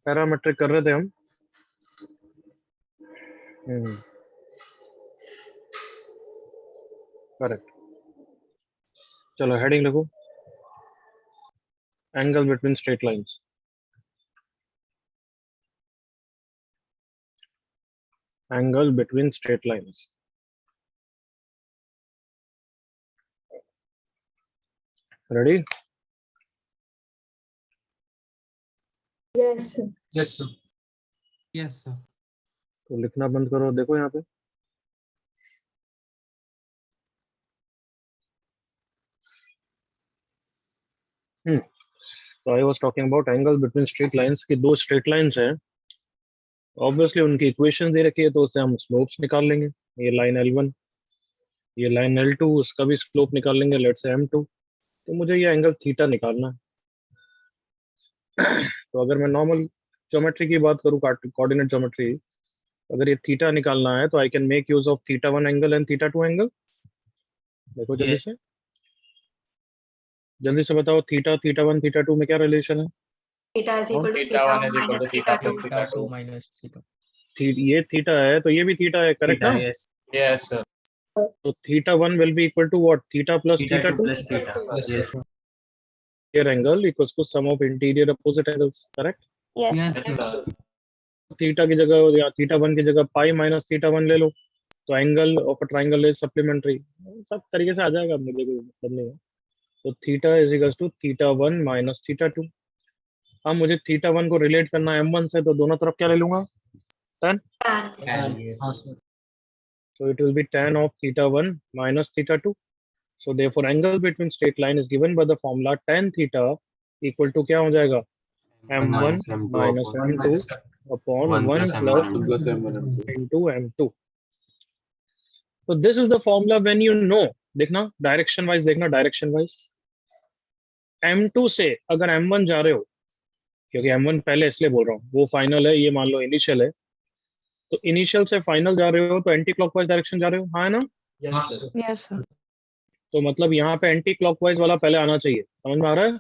Parametric कर रहे थे हम। करेक्ट। चलो हेडिंग लिखो, angle between straight lines. Angle between straight lines. Ready? Yes, sir. Yes, sir. Yes, sir. तो लिखना बंद करो, देखो यहाँ पे। तो I was talking about angle between straight lines की। दो स्ट्रेट लाइंस हैं, ऑब्वियसली उनकी इक्वेशन दे रखी है, तो उससे हम स्लोप्स निकाल लेंगे। ये लाइन L1, ये लाइन L2, उसका भी स्लोप निकाल लेंगे, लेट्स से M2। तो मुझे ये एंगल थीटा निकालना है। तो अगर मैं नॉर्मल ज्योमेट्री की बात करूँ, कोऑर्डिनेट ज्योमेट्री, अगर ये थीटा निकालना है तो I can make use of θ1 angle and θ2 angle. देखो जल्दी Yes. से, जल्दी से बताओ, थीटा, θ1, θ2 में क्या रिलेशन है? Theta is equal to Theta theta 1 is equal to minus theta theta plus 2. theta Theta 2 2. minus theta. ये थीटा है तो ये भी थीटा है, करेक्ट Theta, ना? yes. Yes, sir. तो θ1 will be equal to what? Theta plus Theta 2 θ2। plus theta. Yes, Yes. sir. Interior angle equals to sum of interior opposite angles, correct? Yes. Yes, Yes, sir. sir. Theta की जगह या θ1 की जगह pi minus θ1 ले लो, तो angle of a triangle is supplementary. सब तरीके से आ जाएगा, मुझे कोई मतलब नहीं है। तो theta is equals to θ1 minus θ2। अब मुझे θ1 को रिलेट करना है M1 से, तो दोनों तरफ क्या ले लूंगा? tan। Tan. Tan, yes. So it will be tan of θ1 minus θ2. So therefore angle between straight line is given by the formula tan theta equal to क्या हो जाएगा? M1 minus M2 upon 1 plus into M2. So this is the formula when you know, देखना direction wise, देखना direction wise. M2 से अगर M1 जा रहे हो, क्योंकि M1 पहले इसलिए बोल रहा हूँ, वो फाइनल है, ये मान लो इनिशियल है, तो इनिशियल से फाइनल जा रहे हो तो एंटी क्लॉकवाइज डायरेक्शन जा रहे हो, हाँ है ना? Yes, sir. Yes, sir. तो मतलब यहाँ पे एंटी क्लॉकवाइज वाला पहले आना चाहिए, समझ में आ रहा है?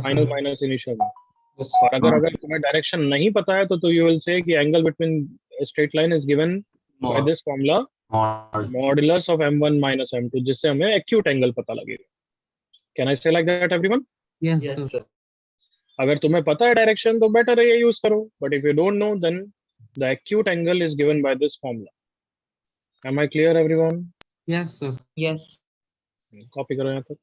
फाइनल माइनस इनिशियल में। Yes, और sir. अगर तुम्हें डायरेक्शन नहीं पता है तो यू विल से कि angle between straight line is given by this formula modulus of M1 minus M2, जिससे हमें एक्यूट एंगल पता लगेगा। कैन आई से like that everyone? Yes, Yes, sir. sir. अगर तुम्हें पता है डायरेक्शन तो बेटर है ये यूज करो, but if you don't know then the acute angle is given by this formula. Am I clear everyone? Yes, sir. Yes. Copy करो यहाँ तक।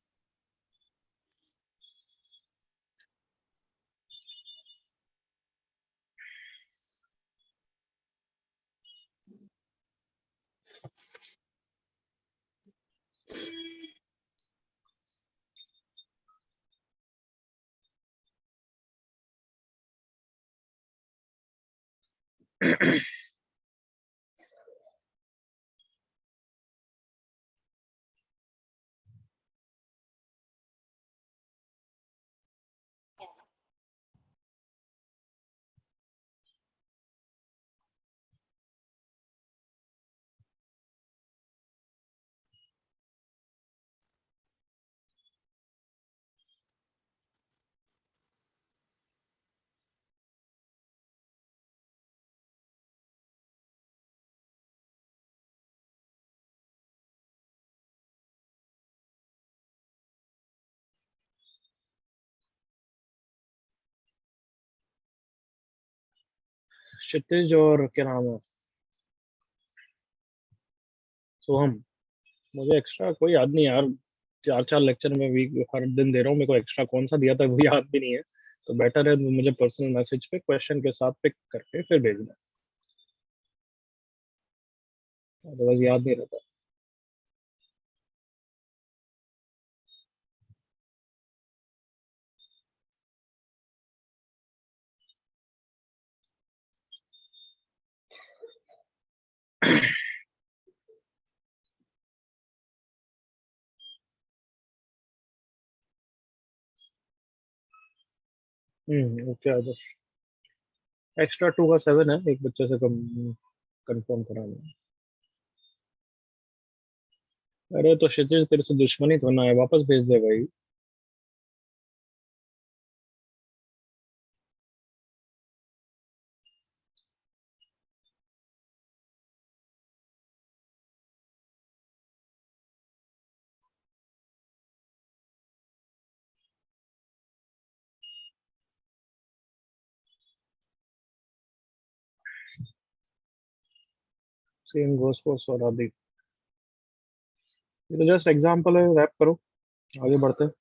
क्षितिज और क्या नाम है, सोहम, मुझे एक्स्ट्रा कोई याद नहीं यार। 4 4 लेक्चर में वीक हर दिन दे रहा हूँ, मेरे को एक्स्ट्रा कौन सा दिया था वो याद भी नहीं है। तो बेटर है मुझे पर्सनल मैसेज पे क्वेश्चन के साथ पिक करके फिर भेजना, अदरवाइज याद नहीं रहता। ओके आदर्श, एक्स्ट्रा 2 का 7 है, एक बच्चे से कम कंफर्म कराना है। अरे तो क्षितिज तेरे से दुश्मनी तो ना है, वापस भेज दे भाई। Same goes for Sauradi. ये तो जस्ट एग्जांपल है, रैप करो, आगे बढ़ते हैं।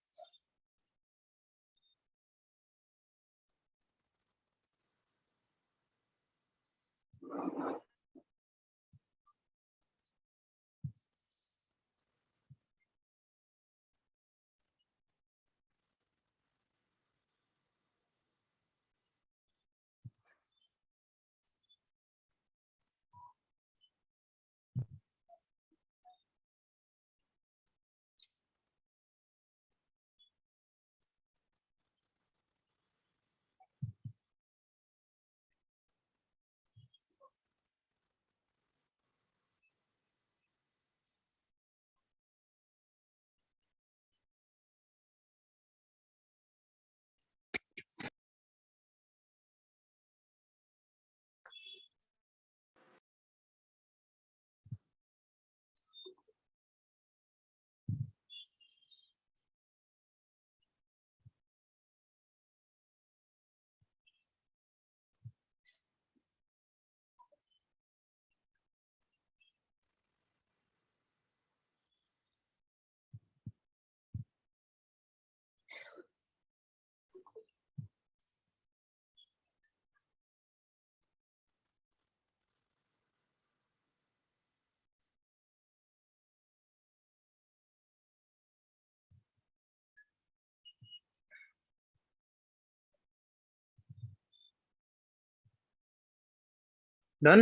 डन।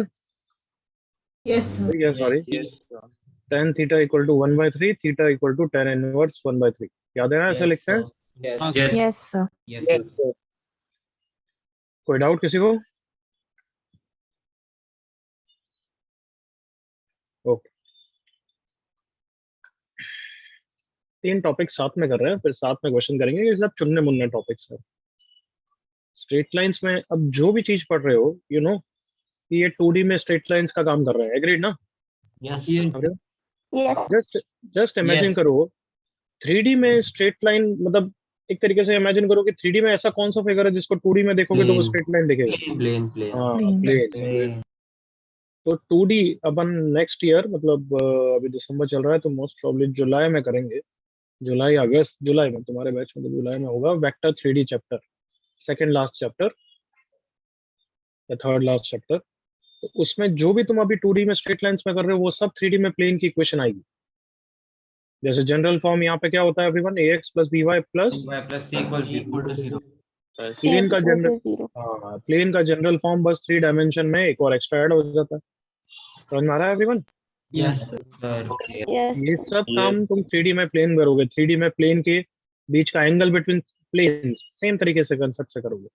Yes, sir. ठीक है, sorry. tan theta equal to 1/3, theta equal to tan inverse 1/3। याद है ना, ऐसे लिखते हैं। हाँ, Yes, sir. Yes, sir. कोई डाउट किसी को? ओके, 3 टॉपिक साथ में कर रहे हैं, फिर साथ में क्वेश्चन करेंगे। ये सब चुनने मुन्ने टॉपिक्स है। स्ट्रेट लाइंस में अब जो भी चीज पढ़ रहे हो, यू नो कि ये 2D में स्ट्रेट लाइंस का काम कर रहा है। एग्रीड ना? yes, Yes. Just imagine Yes. करो 3D में स्ट्रेट लाइन, मतलब एक तरीके से इमेजिन करो कि 3D में ऐसा कौन सा फिगर है जिसको 2D में देखोगे तो वो Plane. स्ट्रेट लाइन दिखेगा। plain. हाँ, Plane. प्लेन। तो 2D अपन नेक्स्ट ईयर, मतलब अभी दिसंबर चल रहा है तो मोस्ट प्रॉब्ली जुलाई में करेंगे। जुलाई अगस्त, जुलाई में तुम्हारे बैच में तो जुलाई में होगा vector 3D chapter, second last chapter या थर्ड लास्ट चैप्टर। तो उसमें जो भी तुम अभी 2D में स्ट्रेट लाइंस में कर रहे हो वो सब 3D में प्लेन की इक्वेशन आएगी। जैसे जनरल फॉर्म यहाँ पे क्या होता है everyone, ax plus by plus y plus c equal to 0. Plane का Equal जनरल, to 0. हाँ प्लेन का जनरल फॉर्म बस 3 डायमेंशन में एक और एक्स्ट्रा ऐड हो जाता है। समझ में आ रहा है एवरीवन? Yes, sir. Yes. ये सब काम तुम 3D में प्लेन करोगे, 3D में प्लेन के बीच का एंगल बिटवीन प्लेन्स सेम तरीके से कंसेप्ट से करोगे।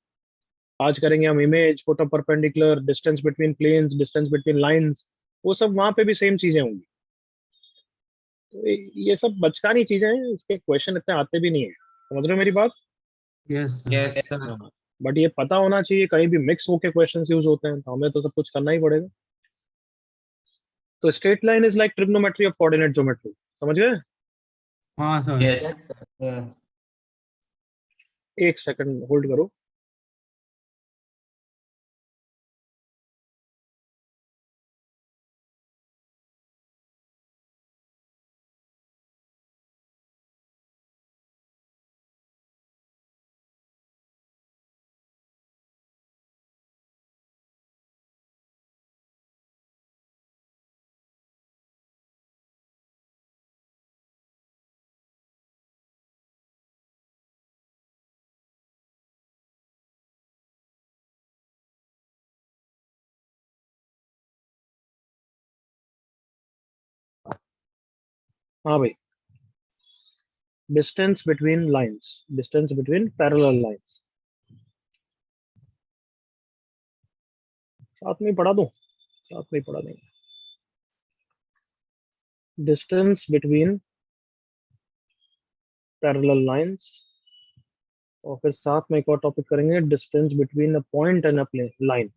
आज करेंगे हम image, photo perpendicular, distance between planes, distance between lines, वो सब वहां पे भी सेम चीजें होंगी। तो ये सब बचकानी चीजें हैं, इसके क्वेश्चन इतने आते भी नहीं है। समझ रहे हो मेरी बात? Yes, sir. बट ये पता होना चाहिए, कहीं भी मिक्स होके क्वेश्चंस यूज होते हैं तो हमें तो सब कुछ करना ही पड़ेगा। तो straight line is like trigonometry of coordinate geometry. समझ गए? हाँ सर. Yes. एक सेकंड होल्ड करो। हाँ भाई, distance between lines, distance between parallel lines, साथ में ही पढ़ा दूं? साथ में ही पढ़ा देंगे। डिस्टेंस बिटवीन पैरेलल लाइंस, और फिर साथ में एक और टॉपिक करेंगे, distance between a point and a line.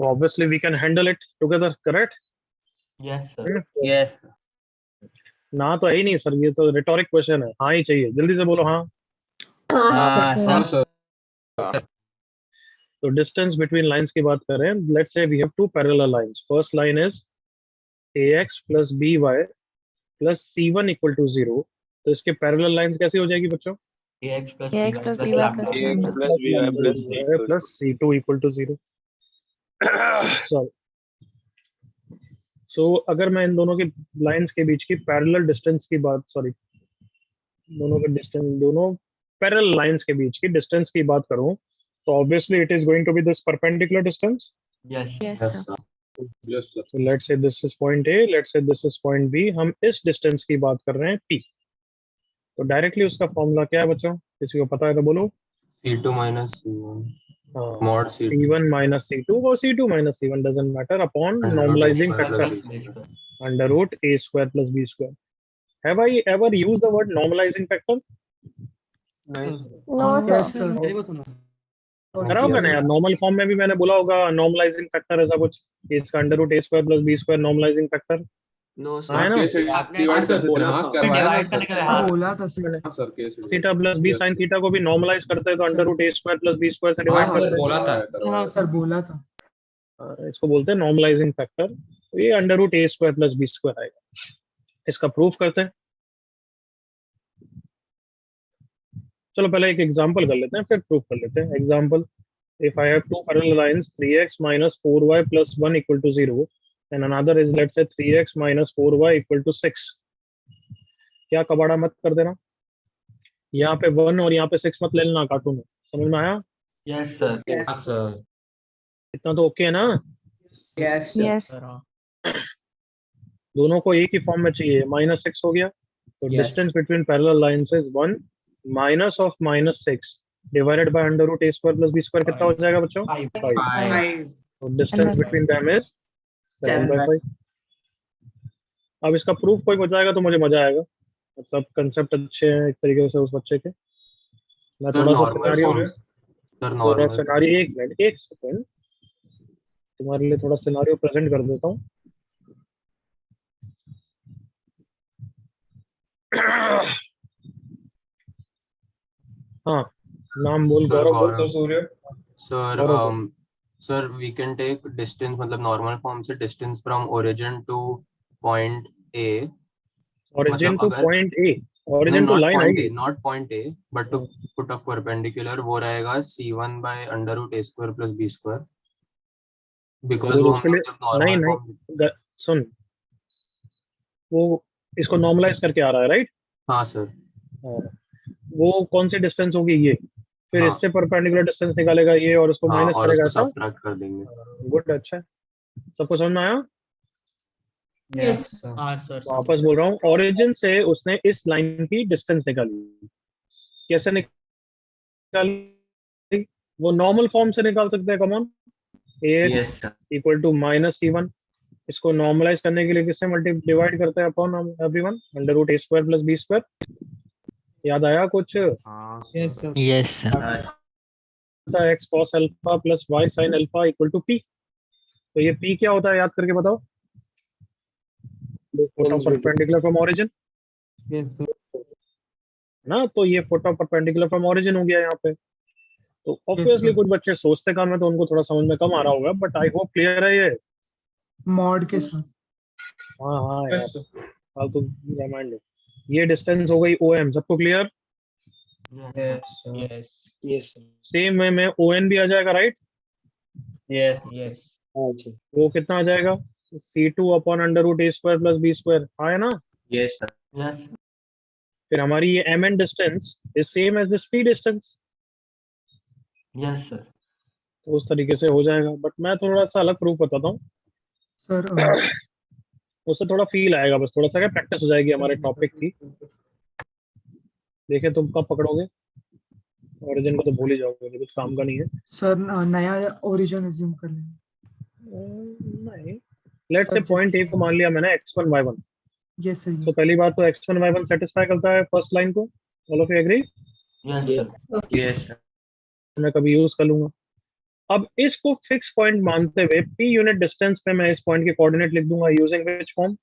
Obviously we can handle it together, correct? Yes, sir. Yes. ना तो है ही नहीं सर, ये तो रिटोरिक क्वेश्चन है। हाँ ही चाहिए, जल्दी से बोलो हाँ। sir. तो डिस्टेंस बिटवीन लाइंस की बात करें, let's say we have two parallel lines. First line is ax plus by plus c1 equal to 0. तो इसके पैरेलल लाइंस कैसी हो जाएगी बच्चों? ax plus ax by plus plus by lambda. plus lambda. plus c2 equal to 0. Sorry. सो अगर मैं इन दोनों की लाइंस के बीच की पैरेलल डिस्टेंस की बात, सॉरी, दोनों के डिस्टेंस, दोनों पैरेलल लाइंस के बीच की डिस्टेंस की बात करूं, तो obviously it is going to be this perpendicular distance. Yes. Yes, sir. So let's say this is point A, let's say this is point B. हम इस डिस्टेंस की बात कर रहे हैं P. तो डायरेक्टली उसका फॉर्मूला क्या है बच्चों? किसी को पता है तो बोलो. C2 minus C1 हाँ, mod C2 C1 minus C2 or C2 minus C1 doesn't matter upon Under root normalizing A square factor plus Plus b square. under root A square plus B square. Have I ever used the word normalizing factor? No, Yes, sir. sir. करा होगा ना यार, normal form में भी मैंने बोला होगा normalising factor ऐसा कुछ, इसका अंडर रूट ए square plus B square normalising factor. No, sir. हाँ, है ना? आपने डिवाइड कर देते हैं. हाँ, फिर करवाया divide ना करने के लिए सर. हाँ. बोला था सर. हाँ sir, cos theta plus B sine theta को भी नॉर्मलाइज करते हैं तो अंडर रूट ए स्क्वायर प्लस बी स्क्वायर से डिवाइड हाँ करते सर, हैं. बोला था. हाँ सर बोला था. इसको बोलते हैं नॉर्मलाइजिंग फैक्टर. तो ये अंडर रूट ए स्क्वायर प्लस बी स्क्वायर आएगा. इसका प्रूफ करते हैं. चलो पहले एक एग्जांपल कर लेते हैं, फिर प्रूफ कर लेते हैं. Example, if I have two parallel lines 3x minus 4y plus 1 equal to 0 and another is let's say 3x minus 4y equal to 6. क्या कबाड़ा मत कर देना, यहाँ पे 1 और यहाँ पे 6 मत ले लेना कार्टून में. समझ में आया? Yes, sir. sir. इतना तो ओके है ना? Yes. दोनों को एक ही फॉर्म में चाहिए. -6 हो गया तो distance between parallel lines is 1 minus of -6 divided by under root a square plus b square कितना हो जाएगा बच्चों? 5. तो डिस्टेंस बिटवीन देम इज 7/5. अब इसका प्रूफ कोई बताएगा तो मुझे मजा आएगा. मतलब कंसेप्ट अच्छे हैं एक तरीके से उस बच्चे के. मैं Sir, थोड़ा सा normal सिनेरियो में, forms. Sir, थोड़ा normal. सिनेरियो, एक मिनट, एक सेकंड, तुम्हारे लिए थोड़ा सिनेरियो प्रेजेंट कर देता हूँ. हाँ, नाम बोल Sir, गौरव बोल. Gaurav. Surya. Sir, Gaurav. sir, we can take distance, मतलब normal form से distance from origin to point A. origin मतलब to अगर- point A, नहीं, origin to not line point आएगी. A, not point A, but to put a perpendicular, वो रहेगा C1 by under root A square plus B square. Because तो वो उसके हम लिए- लोग जब normal नहीं, form. सुन, वो इसको नॉर्मलाइज करके आ रहा है, राइट? हाँ sir. वो कौन सी डिस्टेंस होगी ये, फिर हाँ. इससे परपेंडिकुलर डिस्टेंस निकालेगा ये और उसको हाँ, माइनस और करेगा. उसको ऐसा subtract कर देंगे. गुड, अच्छा है. सबको समझ में आया? Yes. हाँ, sir. वापस बोल रहा हूँ, ओरिजिन से उसने इस लाइन की डिस्टेंस निकाली. कैसे निकाली? वो नॉर्मल फॉर्म से निकाल सकते हैं. Come on, ax Yes, sir. Equal to -c1. इसको नॉर्मलाइज करने के लिए किससे डिवाइड करते हैं अपॉन एवरीवन? अंडर रूट ए स्क्वायर प्लस बी स्क्वायर. याद आया कुछ? Yes, sir. Yes, sir. x cos alpha plus y sin alpha equal to p. तो ये p क्या होता है, याद करके बताओ. Photo perpendicular from origin Yes, sir. ना, तो ये फोटो परपेंडिकुलर फ्रॉम ओरिजिन हो गया यहाँ पे. तो ऑब्वियसली sir. कुछ बच्चे सोचते कम है तो उनको थोड़ा समझ में कम आ रहा होगा, बट आई होप क्लियर है ये. मॉड के साथ. हाँ यार, फालतू रिमाइंड. ये डिस्टेंस हो गई OM. सबको clear? Yes, sir. Yes. Same में ON भी आ जाएगा, राइट? Yes. वो कितना आ जाएगा? C2 अपॉन अंडर रूट ए स्क्वायर प्लस बी स्क्वायर. हाँ है ना? Yes, sir. Yes. फिर हमारी ये MN distance is same as this P distance. Yes, sir. तो उस तरीके से हो जाएगा. बट मैं थोड़ा सा अलग प्रूफ बताता हूँ, सर उससे थोड़ा फील आएगा. बस थोड़ा सा क्या प्रैक्टिस हो जाएगी हमारे टॉपिक की. देखे तुम कब पकड़ोगे. ओरिजिन को तो भूल ही जाओगे, ये कुछ काम का नहीं है. सर नया ओरिजिन अज्यूम कर लेंगे. नहीं, लेट्स से पॉइंट ए को मान लिया मैंने x1 y1. Yes sir. तो पहली बात तो x1 y1 सेटिस्फाई करता है फर्स्ट लाइन को. All of you agree? Yes, sir. Yes, sir. मैं कभी यूज कर लूंगा. अब इसको फिक्स पॉइंट मानते हुए p यूनिट डिस्टेंस पे मैं इस पॉइंट के कोऑर्डिनेट लिख दूंगा using which form?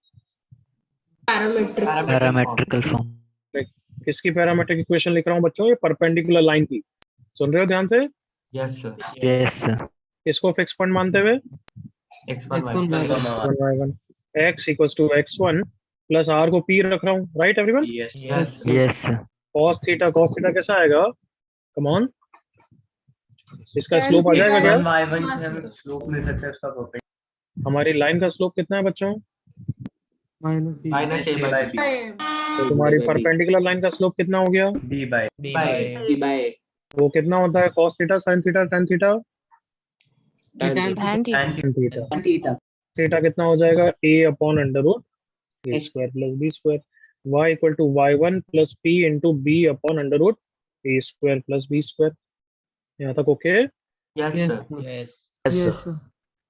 Parametric. Parametrical form. किसकी पैरामीट्रिक इक्वेशन लिख रहा हूँ बच्चों? ये परपेंडिकुलर लाइन की। सुन रहे हो ध्यान से? Yes, sir. Yes, sir. इसको फिक्स पॉइंट मानते हुए X1, X1, Y1. x1 y1 x equals to x1 plus r को p रख रहा हूँ, right everyone? Yes, sir. Yes, sir. cos theta कैसा आएगा? कम ऑन, इसका स्लोप आ जाएगा क्या? X1, Y1 से हमें स्लोप मिल सकता है उसका परपेंडिकुलर हमारी लाइन का स्लोप कितना है बच्चों? Minus A by B. तो तुम्हारी परपेंडिकुलर लाइन का स्लोप कितना हो गया? B by A. वो कितना होता है? cos theta sin theta tan theta? And tan theta. Theta कितना हो जाएगा? a upon under root a square plus b square. y equal to y1 plus p into b upon under root a square plus b square. यहाँ तक okay? Yes, sir. Yes, sir.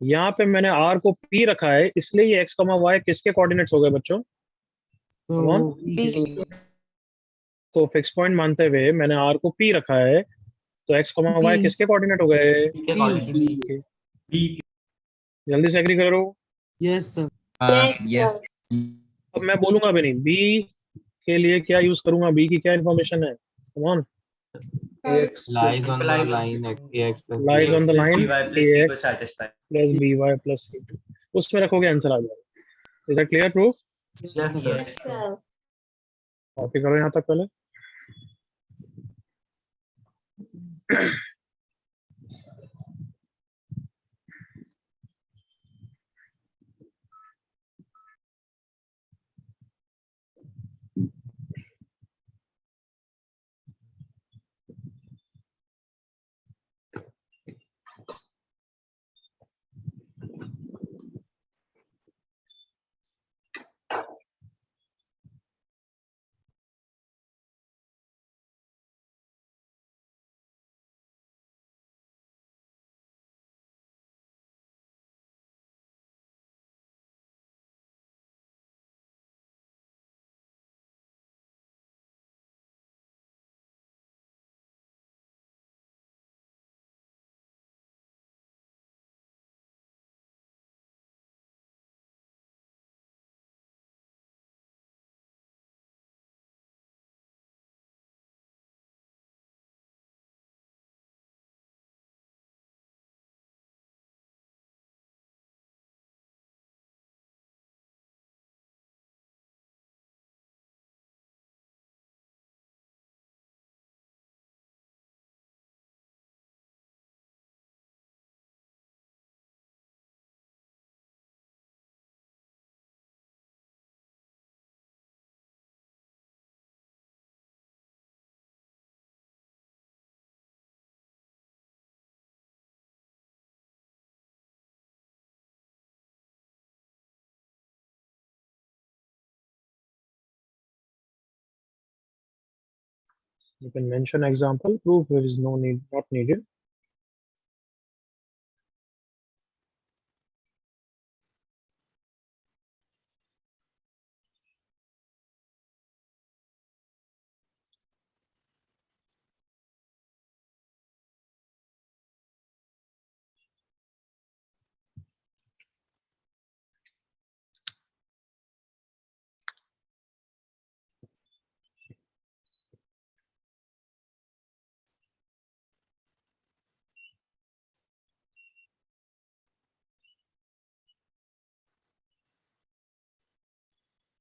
यहाँ पे मैंने r को p रखा है, इसलिए ये x, y किसके कोऑर्डिनेट्स हो गए बच्चों? Come on. B. तो फिक्स पॉइंट मानते हुए मैंने r को p रखा है, तो x, y B. किसके कोऑर्डिनेट हो गए? B के coordinate. B. जल्दी से एग्री करो। Yes, sir. Yes. अब मैं बोलूंगा भी नहीं, b के लिए क्या यूज करूंगा, b की क्या इन्फॉर्मेशन है? Come on, lies on the line ax plus lies on the line by plus C ax को satisfy. Plus by plus c2, उसमें रखोगे आंसर आ जाएगा। Is that clear proof? Yes, sir. Copy करो यहाँ तक पहले। You can mention example, proof there is no need, not needed.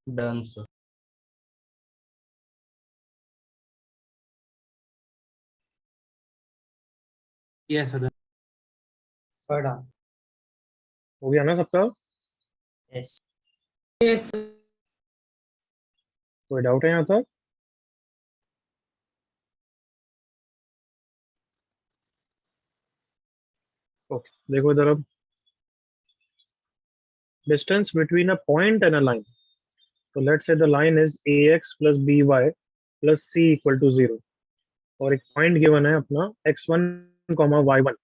done sir. Yes sir. हो गया ना सबका? Yes. कोई डाउट है यहाँ तक? ओके, देखो इधर अब, distance between a point and a line. So let's say the line is ax plus by plus c equal to 0, और एक पॉइंट गिवन है अपना x1, y1।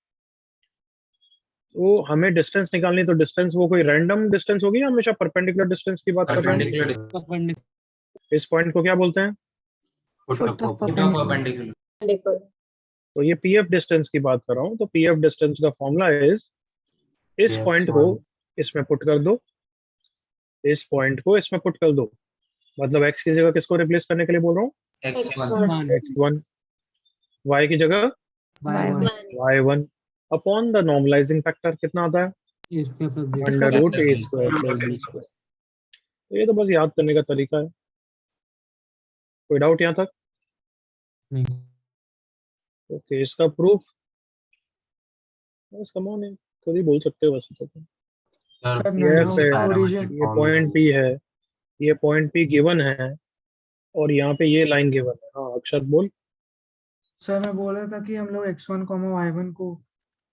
तो हमें डिस्टेंस निकालनी, तो डिस्टेंस वो कोई रैंडम डिस्टेंस होगी या हमेशा परपेंडिकुलर डिस्टेंस की बात कर रहे हैं? Perpendicular. इस पॉइंट को क्या बोलते हैं? Put of perpendicular. तो ये पीएफ डिस्टेंस की बात कर रहा हूँ। तो पीएफ डिस्टेंस का फॉर्मूला इज, इस Yeah, पॉइंट को इसमें पुट कर दो, इस पॉइंट को इसमें पुट कर दो। मतलब x की जगह किसको रिप्लेस करने के लिए बोल रहा हूँ? x1 x1, y की जगह y1 y1 upon the normalising factor कितना आता है a square plus b under root A plus square plus B square. ये तो बस याद करने का तरीका है। कोई डाउट यहाँ तक? नहीं ओके, इसका प्रूफ बस कम ऑन है, खुद ही बोल सकते हो वैसे तो। सर सर ये नया से ओरिजिन ये पॉइंट पी है, ये पॉइंट पी गिवन है और यहाँ पे ये लाइन गिवन है। हाँ अक्षत बोल। सर मैं बोल रहा था कि हम लोग x1 y1 को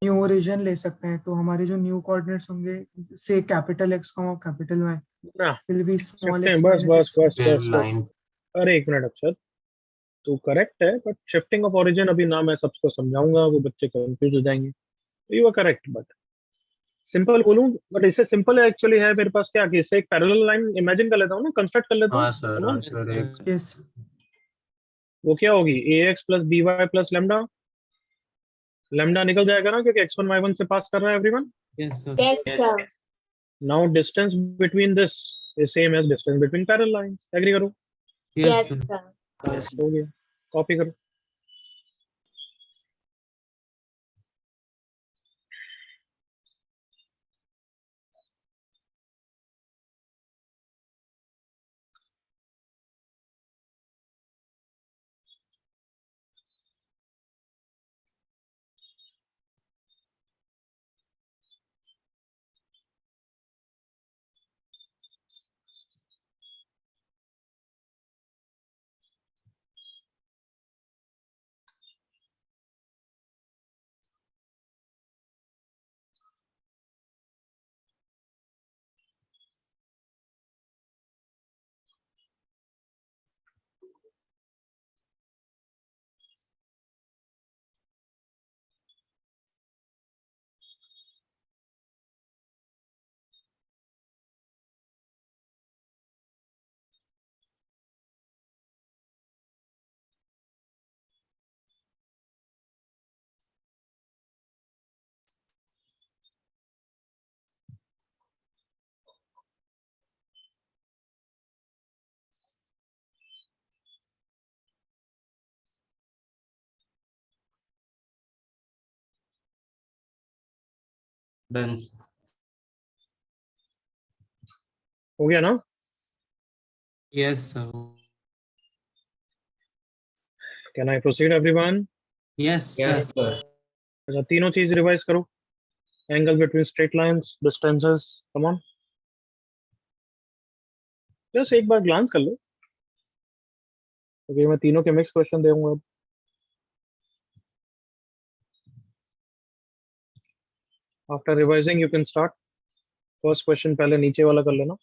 न्यू ओरिजिन ले सकते हैं, तो हमारे जो न्यू कोऑर्डिनेट्स होंगे से कैपिटल x कैपिटल y ना will be small shifting, x बस माइनस बस x। बस फिर बस बस। लाइन अरे एक मिनट अक्षत, तू करेक्ट है बट शिफ्टिंग ऑफ ओरिजिन अभी ना मैं सबको समझाऊंगा, वो बच्चे कंफ्यूज हो जाएंगे। You are correct but simple बोलूं, बट इससे सिंपल एक्चुअली है मेरे पास क्या कि इससे एक पैरेलल लाइन इमेजिन कर लेता हूँ ना, कंस्ट्रक्ट कर लेता हूँ। हाँ सर, Come on. हाँ सर, एक यस वो क्या होगी a x plus b y plus lambda. Lambda निकल जाएगा ना क्योंकि x1 y1 से पास कर रहा है everyone. yes sir now distance between this is same as distance between parallel lines. Agree करो? yes sir बस हो गया, कॉपी करो। डन। हो गया ना? yes sir can I proceed everyone? yes sir yes sir अच्छा तीनों चीज रिवाइज करो। Angle between straight lines, distances, come on. बस एक बार ग्लांस कर लो क्योंकि मैं तीनों के मिक्स क्वेश्चन दूंगा अब। After revising you can start. First question पहले नीचे वाला कर लेना।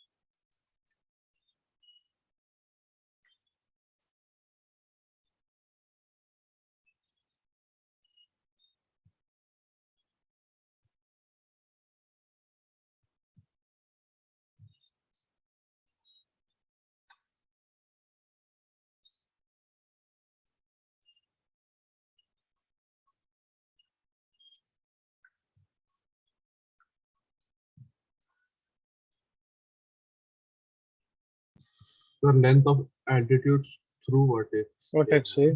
The length of altitudes through vertex. Vertex से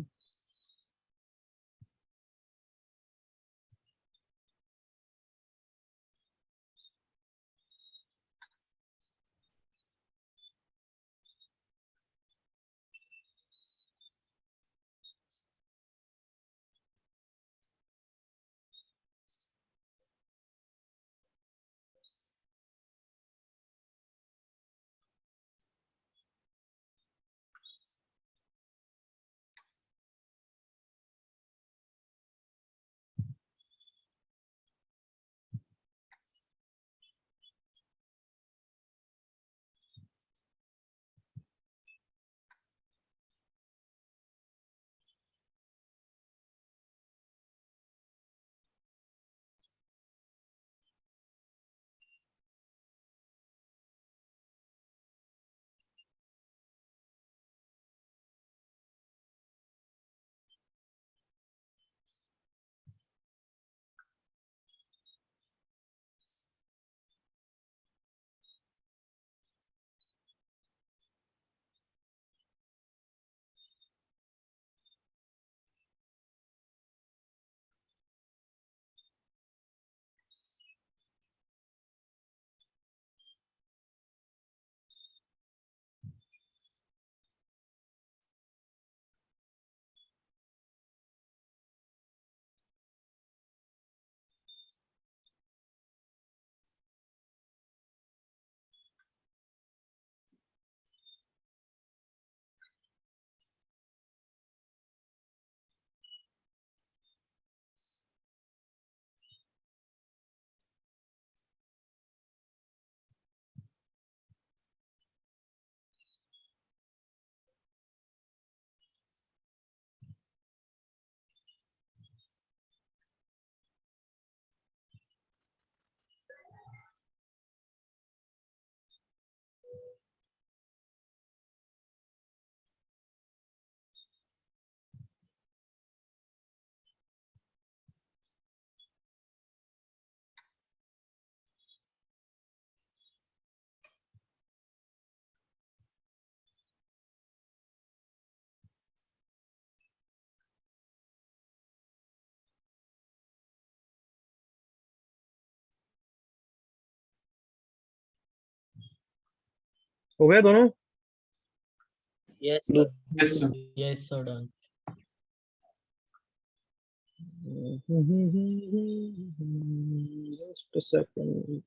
हो गया दोनों? Yes, sir. Yes, sir. Yes, sir. Done. Just a second.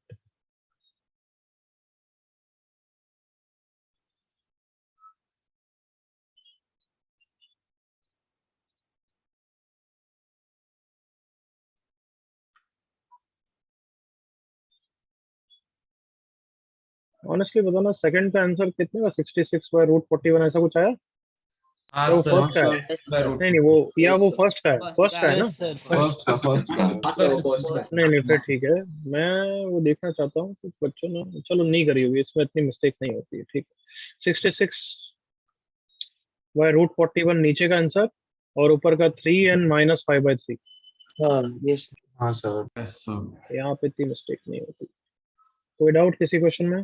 Honestly बताना, सेकंड का आंसर कितने का? 66 बाय रूट 41 ऐसा कुछ आया? हाँ तो वो सर फर्स्ट का है? नहीं नहीं, वो या वो फर्स्ट का है? फर्स्ट का है ना? Yes, sir. First का. नहीं नहीं, फिर ठीक है। मैं वो देखना चाहता हूँ कि बच्चों ने, चलो नहीं करी होगी, इसमें इतनी मिस्टेक नहीं होती है, ठीक। 66 बाय रूट 41 नीचे का आंसर, और ऊपर का 3 and माइनस 5/3। हाँ सर. यहाँ पे इतनी मिस्टेक नहीं होती। कोई डाउट किसी क्वेश्चन में?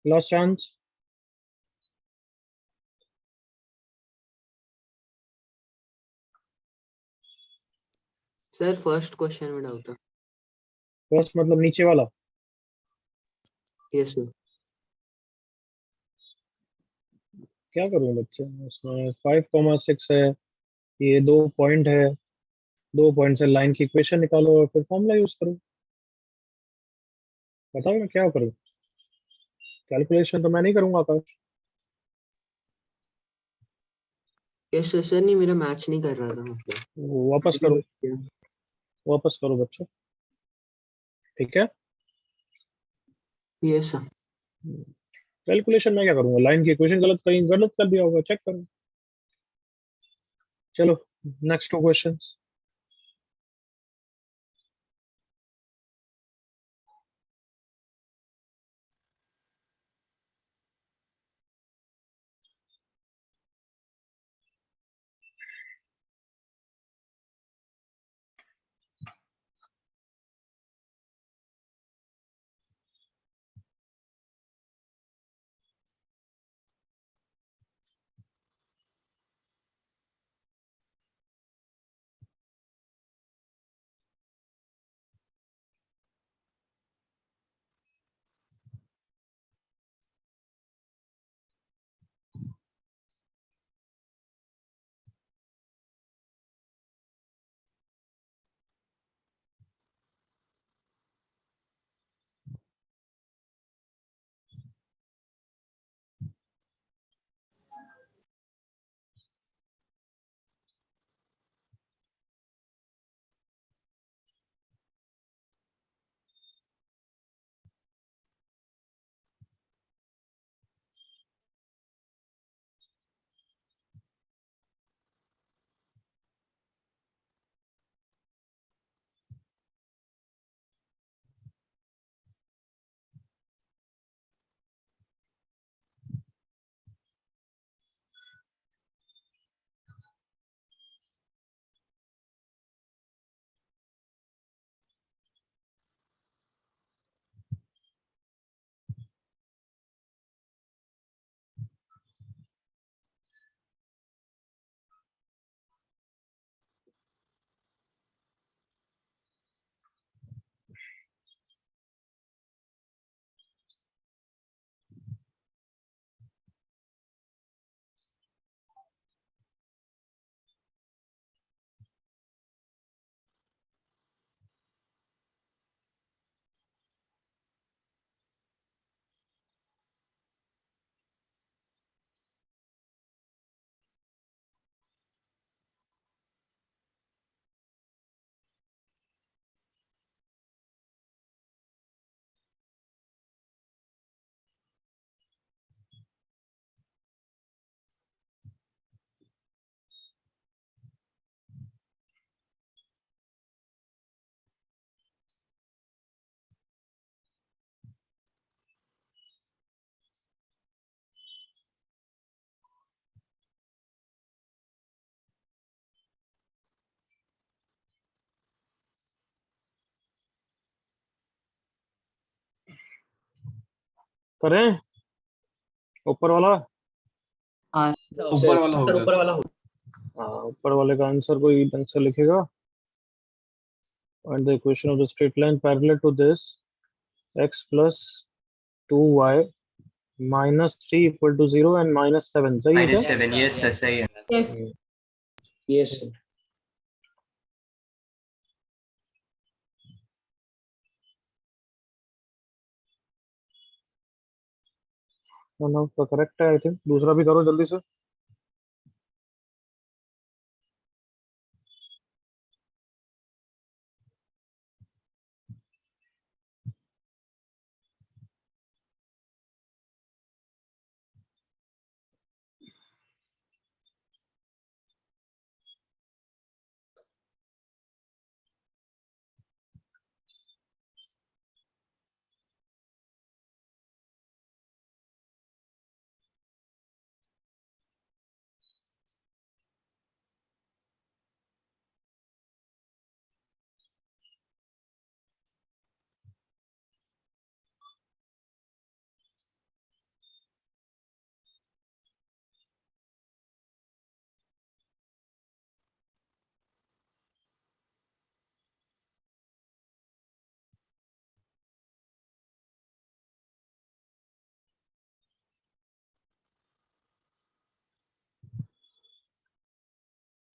Last chance. Sir first question में डाउट था। फर्स्ट मतलब नीचे वाला? Yes sir. क्या करूँ बच्चे, इसमें 5,6 है, ये 2 पॉइंट है, 2 पॉइंट से लाइन की इक्वेशन निकालो और फिर फॉर्मूला यूज करो। बताओ मैं क्या करूँ? कैलकुलेशन तो मैं नहीं करूंगा आकाश। Yes sir. सर नहीं, मेरा मैच नहीं कर रहा था मतलब। वो वापस करो, वापस करो बच्चों, ठीक है। Yes sir. कैलकुलेशन मैं क्या करूंगा? लाइन की इक्वेशन गलत, कहीं गलत कर दिया होगा, चेक करो। चलो नेक्स्ट 2 क्वेश्चंस। करें ऊपर वाला? ऊपर वाला हो गया. ऊपर वाला हो. हाँ, ऊपर वाले का आंसर कोई ढंग से लिखेगा? and the equation of the straight line parallel to this, x plus 2y minus 3 equal to 0 and minus 7. सही है क्या? -7, yes sir, सही है. Yes. Yes, sir. One of the correct है आई थिंक. दूसरा भी करो जल्दी से.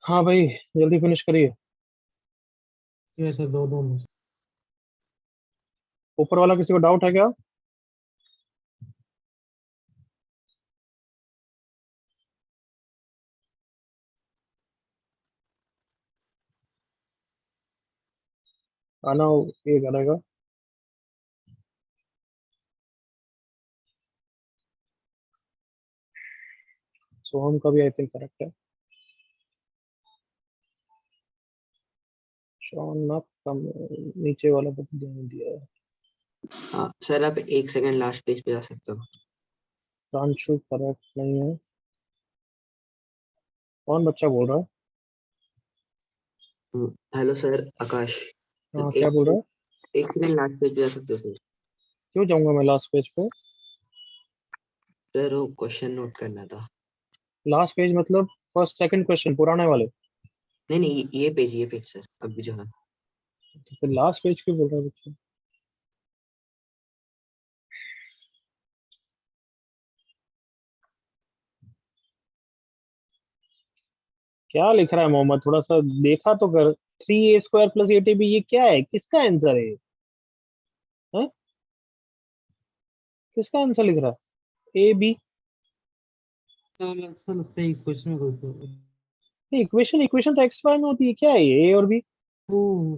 हाँ भाई जल्दी फिनिश करिए. Yes sir, दो दो. ऊपर वाला किसी को डाउट है क्या? आना ये करेगा. सोहम का भी आई थिंक करेक्ट है. शॉन कम नीचे वाला बुक दिया है. हाँ सर, आप 1 सेकंड लास्ट पेज पे जा सकते हो. प्रांशु करेक्ट नहीं है. कौन बच्चा बोल रहा है? हेलो सर, आकाश. हाँ क्या बोल रहा है? 1 सेकंड लास्ट पेज पे जा सकते हो सर. क्यों जाऊंगा मैं लास्ट पेज पे? सर वो क्वेश्चन नोट करना था. लास्ट पेज मतलब फर्स्ट सेकंड क्वेश्चन पुराने वाले. नहीं नहीं, ये पेज सर, अभी जो है. तो फिर लास्ट पेज क्यों बोल रहा है बच्चा? क्या लिख रहा है मोहम्मद? थोड़ा सा देखा तो कर. 3a² + 8ab ये क्या है? किसका आंसर है? हैं? किसका आंसर लिख रहा है? A B. अच्छा लगता है इक्वेशन में कोई तो. इक्वेशन इक्वेशन तो एक्स वाई में होती है. क्या है ये? ए और बी. ओह.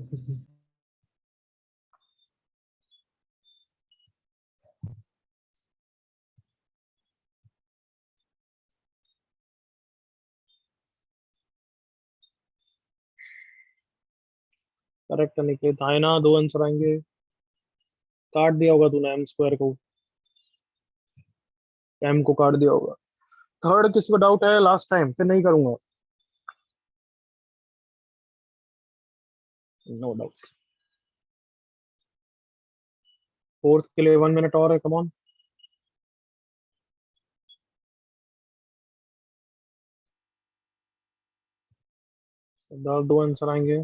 करेक्ट निकले दाएं ना. 2 आंसर आएंगे. काट दिया होगा तूने m² को. m को काट दिया होगा. थर्ड किसी को डाउट है? लास्ट टाइम फिर नहीं करूंगा. No doubt. फोर्थ के लिए 1 मिनट और है. Come on. 2 आंसर आएंगे.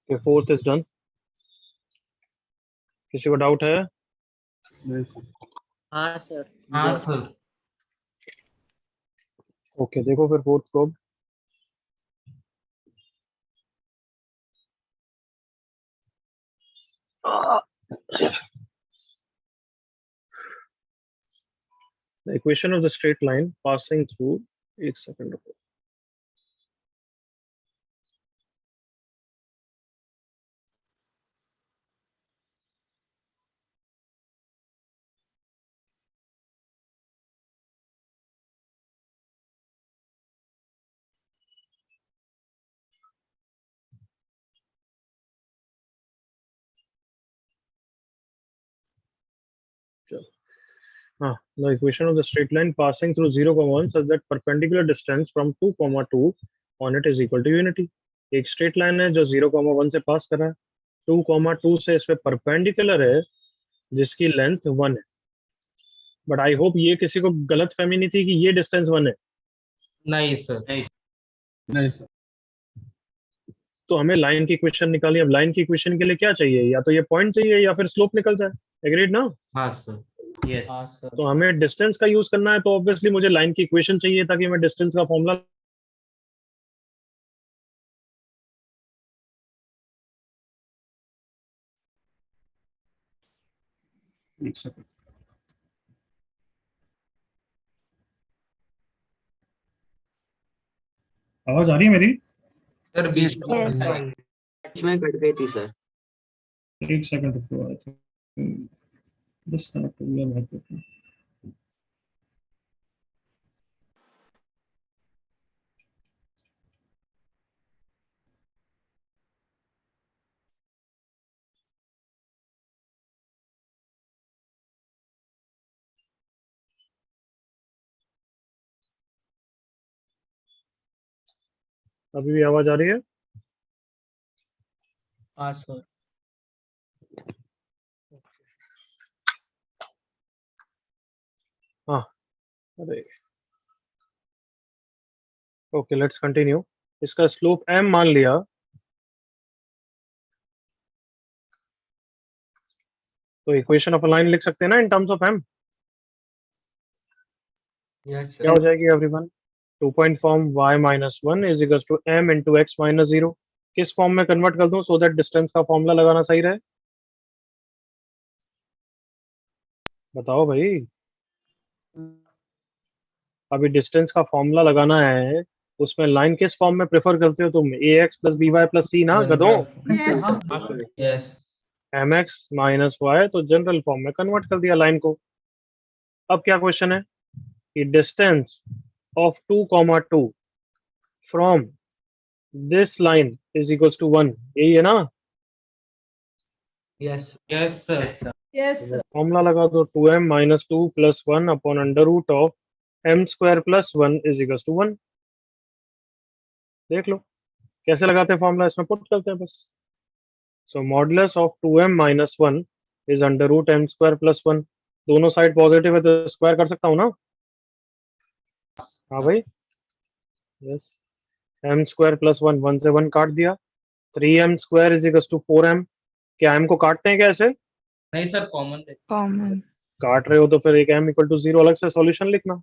Okay, fourth is done. किसी को डाउट है? हाँ सर हाँ सर ओके, देखो फिर fourth prob. The equation of the straight line passing through. एक second रुको. The equation of the straight line passing through 0, 1 such that perpendicular distance from 2, 2 on it is equal to unity. एक straight line है जो 0, 1 से पास कर रहा है. 2, 2 से इस पे परपेंडिकुलर है जिसकी लेंथ 1 है. बट आई होप ये किसी को गलत फहमी नहीं थी कि ये डिस्टेंस 1 है. नहीं सर नहीं सर. तो हमें लाइन की इक्वेशन निकालनी है. अब लाइन की इक्वेशन के लिए क्या चाहिए? या तो ये पॉइंट चाहिए या फिर स्लोप निकल जाए. एग्रीड ना? हाँ सर हाँ सर तो हमें डिस्टेंस का यूज करना है, तो ऑब्वियसली मुझे लाइन की इक्वेशन चाहिए ताकि मैं डिस्टेंस का फॉर्मूला. एक सेकंड. आवाज आ रही है मेरी? सर बीच Yes. बीच में कट गई थी सर। एक सेकंड रुको. आई थिंक डिस्कनेक्ट हो गया बहुत. अभी भी आवाज आ रही है? हाँ सर हाँ. अरे ओके, लेट्स कंटिन्यू. इसका स्लोप m मान लिया. तो इक्वेशन ऑफ लाइन लिख सकते हैं ना in terms of m. Yes क्या हो जाएगी everyone? 2 point form y minus 1 is equal to m into X minus 0. किस फॉर्म में कन्वर्ट कर दूं सो दैट डिस्टेंस का फॉर्मूला लगाना सही रहे? बताओ भाई. अभी डिस्टेंस का फॉर्मूला लगाना है, उसमें लाइन किस फॉर्म में प्रेफर करते हो तुम? A x plus b y plus c ना गधो. Yes m x minus y, तो जनरल फॉर्म में कन्वर्ट कर दिया लाइन को. अब क्या क्वेश्चन है कि distance of 2, 2 from this line is equals to 1. यही है ना? यस यस सर फॉर्मूला लगा दो. 2m minus 2 plus 1 upon under root of m square plus 1 is equals to 1. देख लो कैसे लगाते हैं फॉर्मूला. इसमें पुट करते हैं बस. So modulus of 2m minus 1 is under root m square plus 1. दोनों साइड पॉजिटिव है तो स्क्वायर कर सकता हूँ ना? हाँ भाई. यस. m स्क्वायर प्लस 1, 1 से 1 काट दिया. 3m square is equals to 4m. क्या m को काटते हैं कैसे? नहीं सर कॉमन Common. काट रहे हो तो फिर एक m इक्वल टू 0 अलग से सॉल्यूशन लिखना,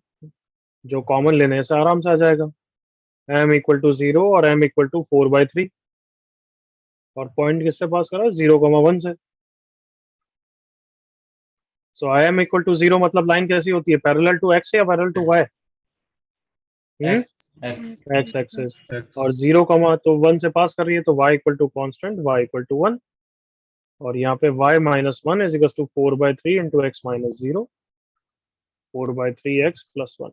जो कॉमन लेने से आराम से आ जाएगा. m इक्वल टू 0 और m इक्वल टू 4/3. और पॉइंट किससे पास करा? 0, 1 से. So I am equal to 0 मतलब लाइन कैसी होती है? पैरेलल टू x या parallel to y? X x axis. और 0, तो 1 से पास कर रही है तो y equal to constant y equal to 1. और यहाँ पे y minus 1 is equal to 4/3 into X minus 0. 4/3x plus 1.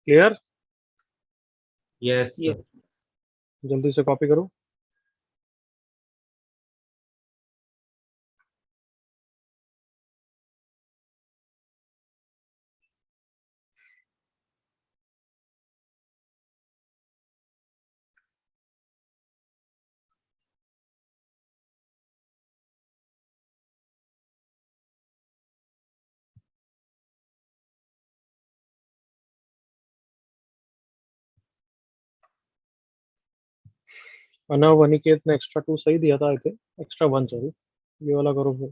Clear? Yes sir जल्दी से कॉपी करो. अनव अनिकेत ने एक्स्ट्रा 2 सही दिया था, आई थिंक एक्स्ट्रा 1 सॉरी। ये वाला करो फिर।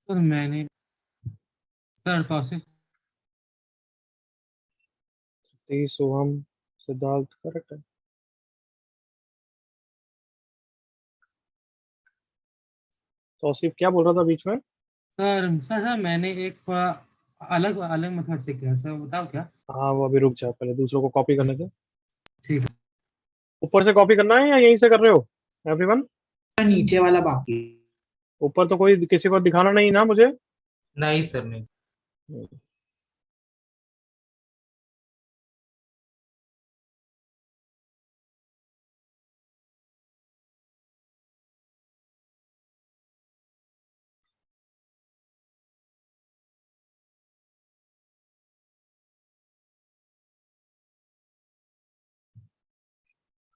सर मैंने सर तौसीफ सोहम सिद्धार्थ करेक्ट है। तौसीफ क्या बोल रहा था बीच में? सर मैंने एक थोड़ा अलग अलग मेथड से किया सर, बताओ क्या? हाँ वो अभी रुक जा, पहले दूसरों को कॉपी करने दे। ठीक है। ऊपर से कॉपी करना है या यहीं से कर रहे हो एवरीवन? नीचे वाला बाकी। ऊपर तो कोई किसी को दिखाना नहीं ना मुझे। नहीं सर नहीं।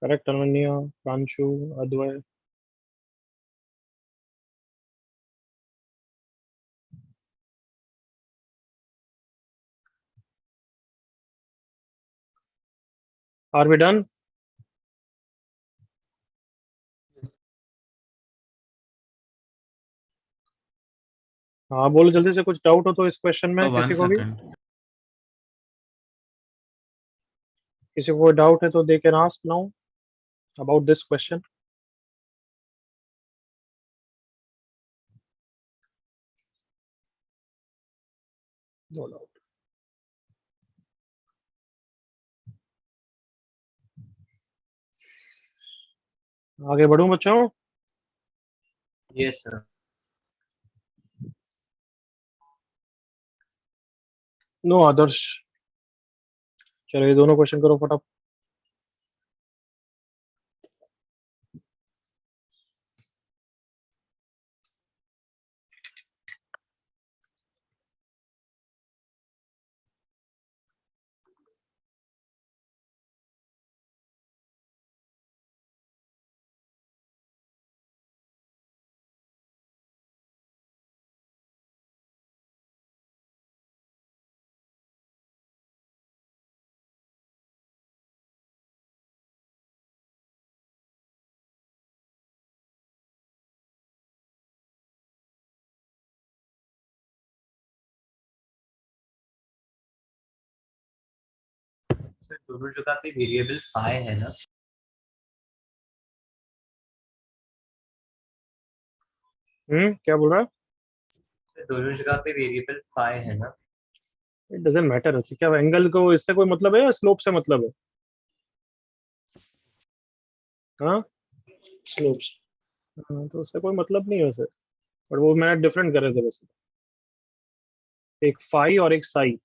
Correct Ananya, Pranshu, Advay. Are we done? हाँ बोलो जल्दी से, कुछ डाउट हो तो इस क्वेश्चन में किसी को भी? किसी को डाउट है तो they can ask now about this question. No doubt. आगे बढ़ूं बच्चों? Yes sir. नो आदर्श। चलो ये दोनों क्वेश्चन करो फटाफट। सर दोनों जगह पे वेरिएबल फाई है ना? क्या बोल रहा है? सर दोनों जगह पे वेरिएबल फाई है ना? It doesn't matter. क्या एंगल को इससे कोई मतलब है या स्लोप से मतलब है? हाँ स्लोप्स। तो उससे कोई मतलब नहीं है उसे। बट वो मैंने डिफरेंट करे थे बस, एक फाई और एक साई।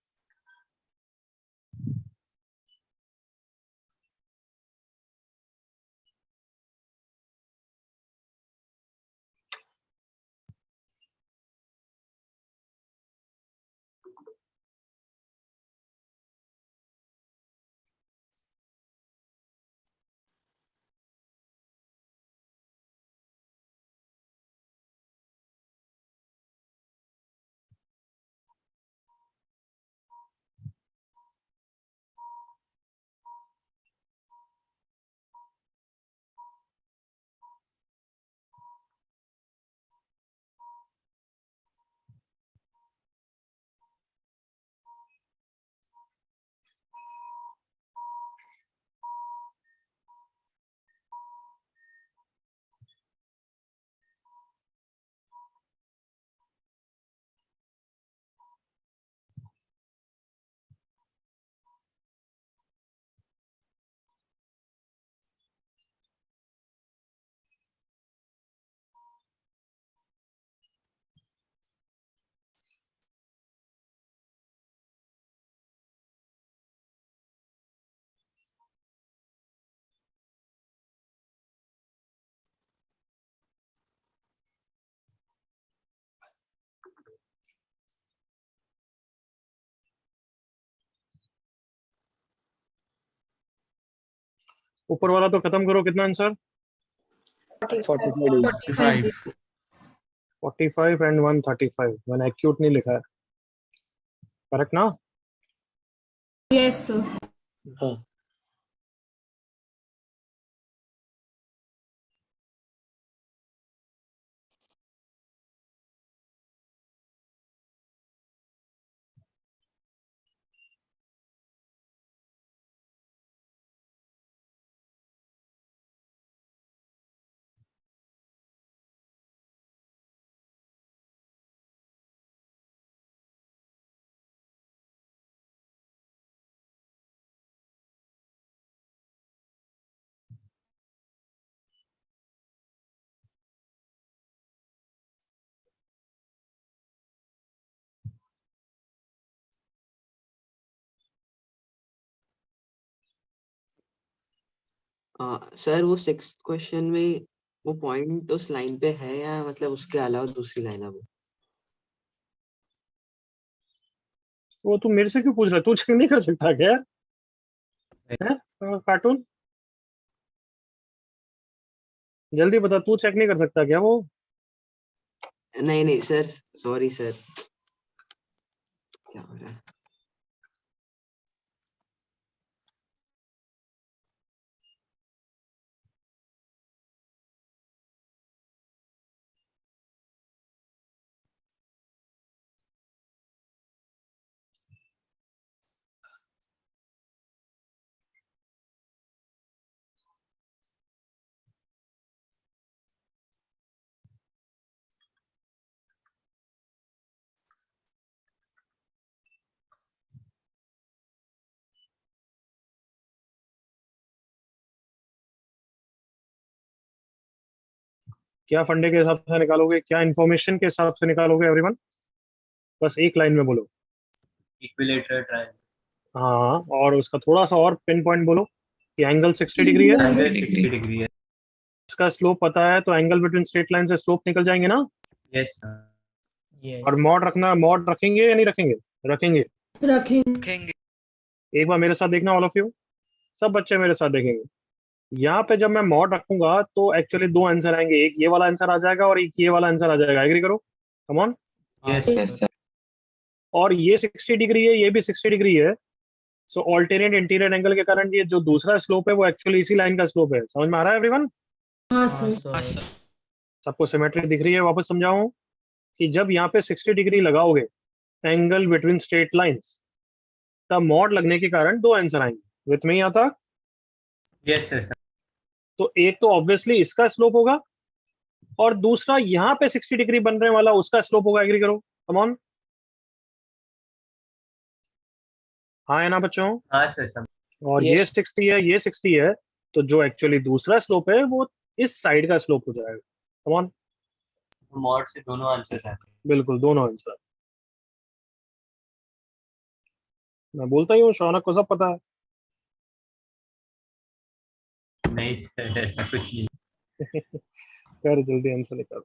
ऊपर वाला तो खत्म करो। कितना आंसर? 45 45 एंड 135। मैंने एक्यूट नहीं लिखा है, करेक्ट ना? Yes sir. हाँ सर वो 6th क्वेश्चन में वो पॉइंट उस लाइन पे है या मतलब उसके अलावा दूसरी लाइन है वो? वो तू मेरे से क्यों पूछ रहा है? तू चेक नहीं कर सकता क्या? है कार्टून, जल्दी बता, तू चेक नहीं कर सकता क्या वो? नहीं नहीं सर, सॉरी सर। क्या हो रहा है? क्या फंडे के हिसाब से निकालोगे, क्या इन्फॉर्मेशन के हिसाब से निकालोगे एवरीवन? बस एक लाइन में बोलो। Equilateral triangle. हाँ, और उसका थोड़ा सा और पिन पॉइंट बोलो कि एंगल 60 डिग्री है, एंगल 60 डिग्री है। इसका स्लोप पता है, तो एंगल बिटवीन स्ट्रेट लाइन से स्लोप निकल जाएंगे ना। Yes sir. और मॉड रखना, मॉड रखेंगे या नहीं रखेंगे? रखेंगे। रखेंगे। एक बार मेरे साथ देखना, ऑल ऑफ यू, सब बच्चे मेरे साथ देखेंगे। यहाँ पे जब मैं मॉड रखूंगा तो एक्चुअली दो आंसर आएंगे, एक ये वाला आंसर आ जाएगा और एक ये वाला आंसर आ जाएगा। एग्री करो, कम ऑन। Yes sir. और ये 60 डिग्री है, ये भी 60 डिग्री है। सो ऑल्टरनेट इंटीरियर एंगल के कारण ये जो दूसरा स्लोप है वो एक्चुअली इसी लाइन का स्लोप है। समझ में आ रहा है एवरीवन? हाँ सर। सबको सिमेट्री दिख रही है? वापस समझाऊं कि जब यहाँ पे 60 डिग्री लगाओगे एंगल बिटवीन स्ट्रेट लाइंस, तब मॉड लगने के कारण दो आंसर आएंगे। विथ में आता। Yes sir. तो एक तो ऑब्वियसली इसका स्लोप होगा और दूसरा यहाँ पे 60 डिग्री बनने वाला उसका स्लोप होगा। एग्री करो, कम ऑन। हाँ है ना बच्चों? हाँ सर। और ये 60 है, ये 60 है, तो जो एक्चुअली दूसरा स्लोप है वो इस साइड का स्लोप हो जाएगा। Come on. मॉड से दोनों आंसर आते बिल्कुल, दोनों आंसर। मैं बोलता ही हूँ, शौनक को सब पता है। हैं। नहीं सर, ऐसा कुछ नहीं। कर जल्दी आंसर निकाल।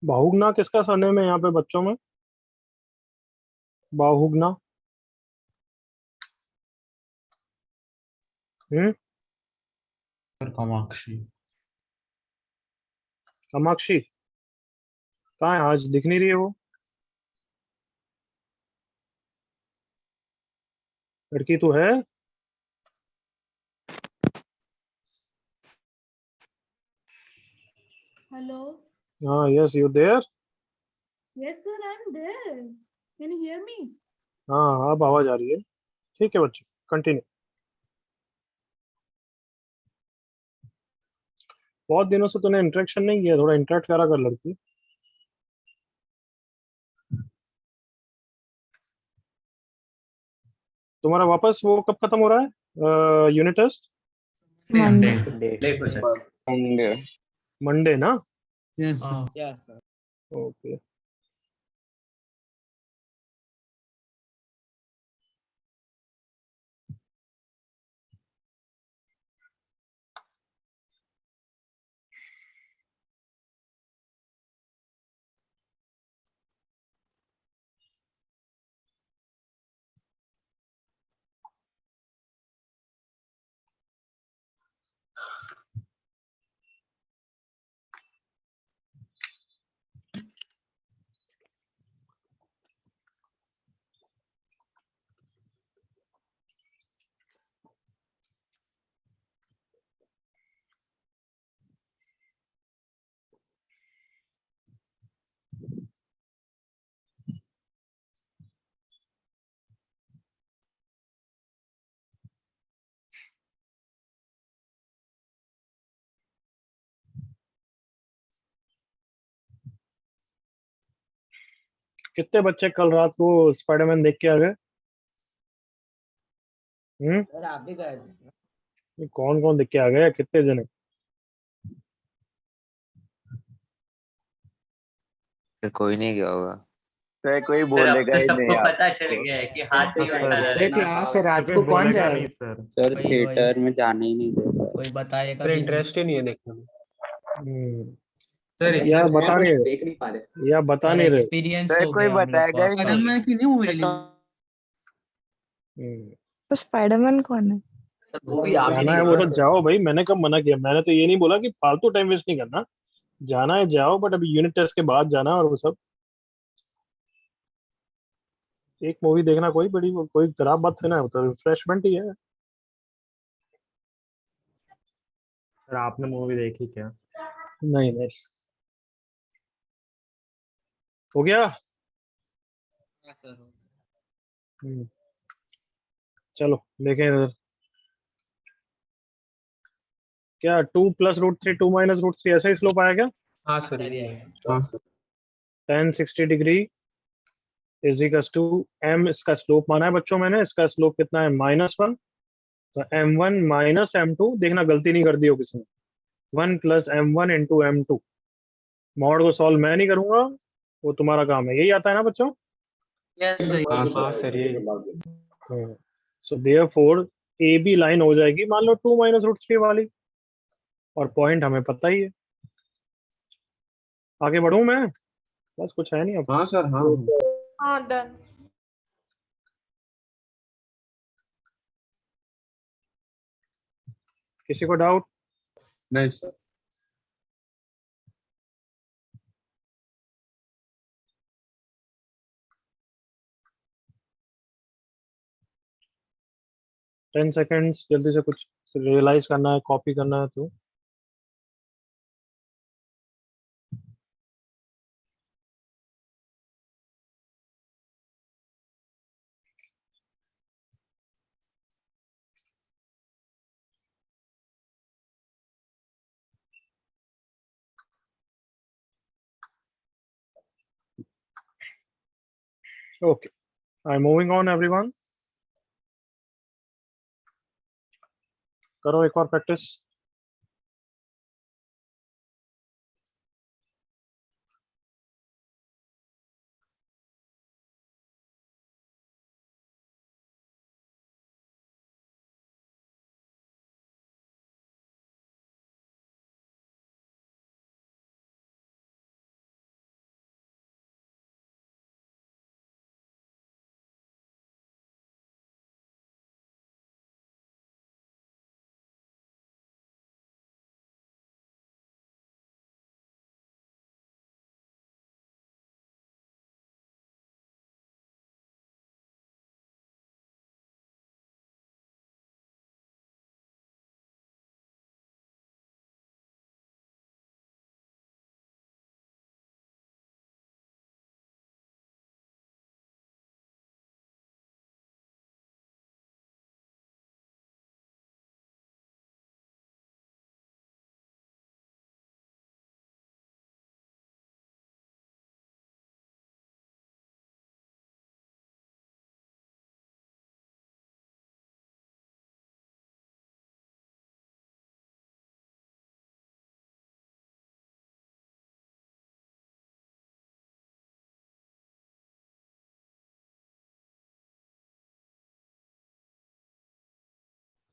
बाहुगना किसका सरनेम है यहाँ पे बच्चों में? बाहुगना। हम्म। कामाक्षी। कामाक्षी कहाँ है? आज दिख नहीं रही है वो लड़की, तो है। Hello. हाँ, yes you there. Yes, sir, I'm there. Can you hear me? हाँ, अब आवाज आ रही है। ठीक है बच्चे, कंटिन्यू। बहुत दिनों से तूने इंटरेक्शन नहीं किया, थोड़ा इंटरेक्ट करा कर लड़की। तुम्हारा वापस वो कब खत्म हो रहा है यूनिट टेस्ट? Monday. देखो सर। मंडे ना? Yes okay. कितने बच्चे कल रात को स्पाइडरमैन देख के आ गए? सर आप भी गए थे। कौन कौन देख के आ गए, कितने जने? कोई नहीं गया होगा। सर कोई सर अब बोलेगा तो ही नहीं सबको आप। पता चल गया है कि हाथ नहीं सर, उठाना अरे है। क्लास है रात को कौन जाएगा? सर वही, थिएटर में जाने ही नहीं देता। कोई बताएगा फिर भी नहीं। इंटरेस्ट ही नहीं है देखने में। सर या बता नहीं रहे, देख नहीं पा रहे। या बता सर नहीं रहे। एक्सपीरियंस सर हो कोई गया हम लोग बताएगा ही का। नहीं। स्पाइडरमैन की न्यू मूवी हम्म, तो स्पाइडरमैन कौन है? सर मूवी आप भी जाना नहीं है वो गए तो थे। जाओ भाई, मैंने कब मना किया? मैंने तो ये नहीं बोला कि फालतू टाइम वेस्ट नहीं करना। जाना है जाओ, बट अभी यूनिट टेस्ट के बाद जाना, और वो सब एक मूवी देखना कोई बड़ी कोई खराब बात है ना, वो तो रिफ्रेशमेंट ही है। सर आपने मूवी देखी क्या? नहीं नहीं, हो गया। हाँ, सर। हम्म, चलो देखें इधर। क्या 2 + √3 2 - √3 ऐसा ही स्लोप आया क्या? हाँ सर सर ये ये है। है। 10 60 degree is equals to m, इसका स्लोप माना है बच्चों मैंने, इसका स्लोप कितना है? -1। तो m1 - m2, देखना गलती नहीं कर दी हो किसी ने। 1 + m1 × m2। मॉड को सॉल्व मैं नहीं करूंगा, वो तुम्हारा काम है। यही आता है ना बच्चों? Yes sir. हाँ सर ये so therefore A B line हो जाएगी मान लो 2 - √3 वाली, और पॉइंट हमें पता ही है। आगे बढ़ूं मैं? बस कुछ है नहीं अब। हाँ सर हाँ हाँ डन। किसी को डाउट? नहीं सर। 10 सेकेंड्स, जल्दी से कुछ रियलाइज करना है, कॉपी करना है तो। Okay, I am moving on everyone. करो एक और प्रैक्टिस।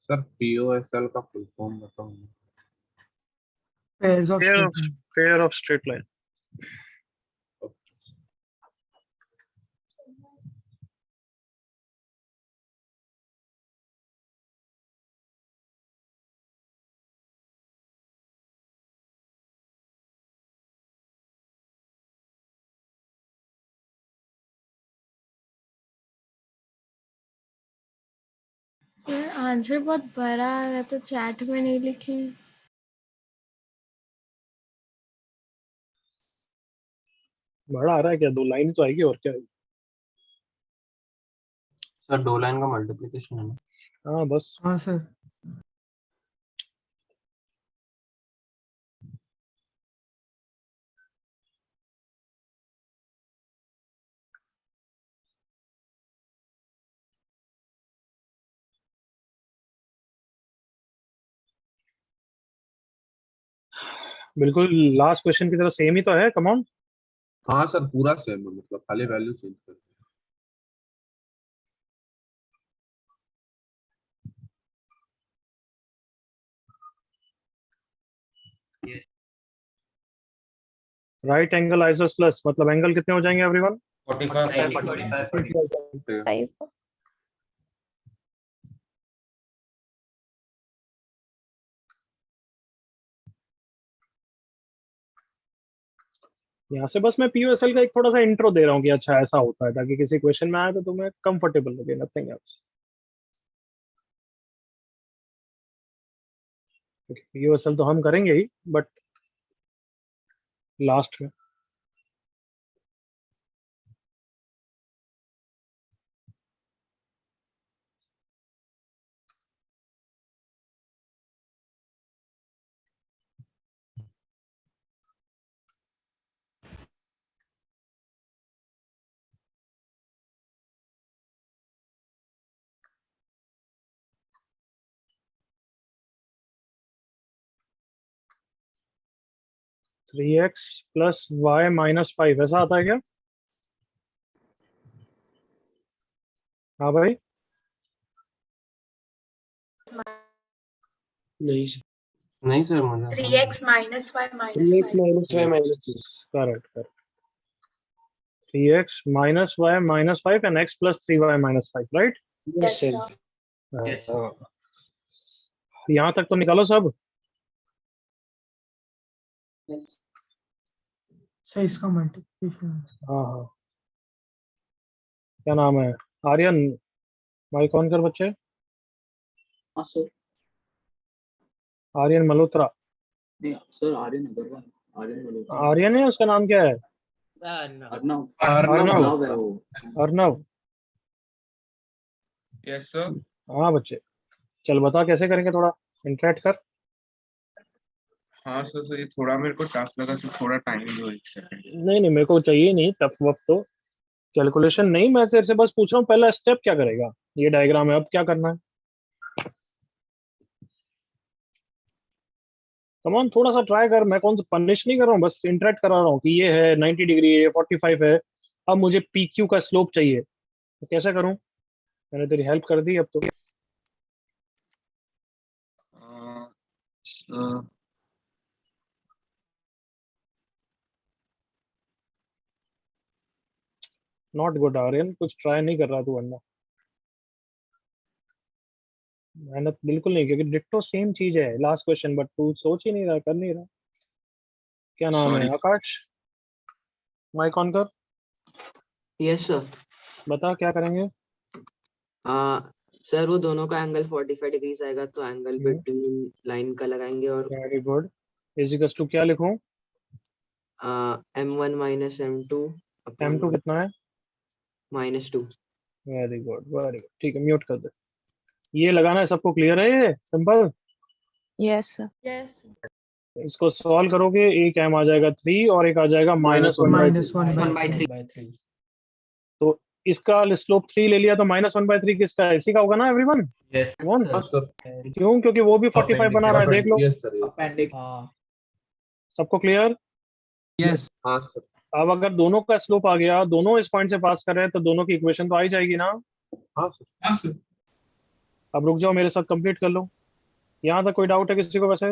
सर POSL का फुल फॉर्म बताओ। Pairs of pair of straight line. Pair of straight line. Sir answer बहुत बड़ा आ रहा है तो चैट में नहीं लिखे। बड़ा आ रहा है क्या? 2 लाइन तो आएगी, और क्या आएगी? सर 2 लाइन का मल्टीप्लिकेशन है ना। हाँ बस। हाँ सर। बिल्कुल लास्ट क्वेश्चन की तरह सेम ही तो है, कम ऑन। हाँ सर पूरा सेम है, मतलब खाली वैल्यू चेंज कर राइट एंगल आइसोसलेस मतलब एंगल कितने हो जाएंगे एवरीवन? 45 5 यहाँ से बस मैं पीयूएसएल का एक थोड़ा सा इंट्रो दे रहा हूँ कि अच्छा ऐसा होता है, ताकि किसी क्वेश्चन में आए तो तुम्हें कंफर्टेबल लगे, नथिंग एल्स। पीयूएसएल तो हम करेंगे ही, बट लास्ट में। Three X plus Y minus 5 ऐसा आता है क्या? हाँ भाई। नहीं सर मुझे 3x minus y minus 5. Correct correct. 3x minus y minus 5 and x plus 3y minus 5, right? Yes, sir. Yes. यहाँ तक तो निकालो सब। सर इसका मल्टीप्लिकेशन हाँ हाँ, क्या नाम है? आर्यन, माइक ऑन कर बच्चे। हाँ सर। आर्यन मल्होत्रा। नहीं सर, आर्यन अग्रवाल, आर्यन मल्होत्रा। आर्यन है, उसका नाम क्या है? अर्नव। अर्नव है वो। अर्नव। Yes sir. हाँ बच्चे, चल बता कैसे करेंगे, थोड़ा इंटरेक्ट कर। हाँ सर ये थोड़ा मेरे को टफ लगा सर, थोड़ा टाइम दो 1 सेकंड। नहीं नहीं, मेरे को चाहिए नहीं टफ वफ तो, कैलकुलेशन नहीं, मैं तेरे से बस पूछ रहा हूँ पहला स्टेप क्या करेगा। ये डायग्राम है, अब क्या करना है? कमान थोड़ा सा ट्राई कर, मैं कौन सा पनिश नहीं कर रहा हूँ, बस इंटरेक्ट करा रहा हूँ कि ये है 90 डिग्री, ये 45 है, अब मुझे पी क्यू का स्लोप चाहिए, तो कैसे करूँ? मैंने तेरी हेल्प कर दी अब तो। नॉट गुड आर्यन, कुछ ट्राई नहीं कर रहा तू, वरना मेहनत बिल्कुल नहीं, क्योंकि डिट्टो सेम चीज है लास्ट क्वेश्चन, बट तू सोच ही नहीं रहा, कर नहीं रहा। क्या नाम है? आकाश, माइक ऑन कर, यस सर। बता क्या करेंगे। सर वो दोनों का एंगल 45 डिग्रीज आएगा, तो एंगल बिटवीन लाइन का लगाएंगे और वेरी गुड। इजिकल्स टू क्या लिखूं? m1 माइनस m2 m2 कितना है? -2। वेरी गुड वेरी गुड, ठीक है, म्यूट कर दे। ये लगाना है, सबको क्लियर है? ये सिंपल। Yes, sir. Yes. इसको सॉल्व करोगे, एक m आ जाएगा 3 और एक आ जाएगा -1/3। -1/3। तो इसका स्लोप 3 ले लिया, तो -1/3 किसका है? इसी का होगा ना एवरीवन? Yes one. क्यों? क्योंकि वो भी 45 बना रहा है, देख लो। Yes sir. सबको क्लियर? यस हाँ सर। अब अगर दोनों का स्लोप आ गया, दोनों इस पॉइंट से पास कर रहे हैं, तो दोनों की इक्वेशन तो आ ही जाएगी ना। हाँ सर। अब रुक जाओ, मेरे साथ कंप्लीट कर लो। यहाँ तक कोई डाउट है किसी को? वैसे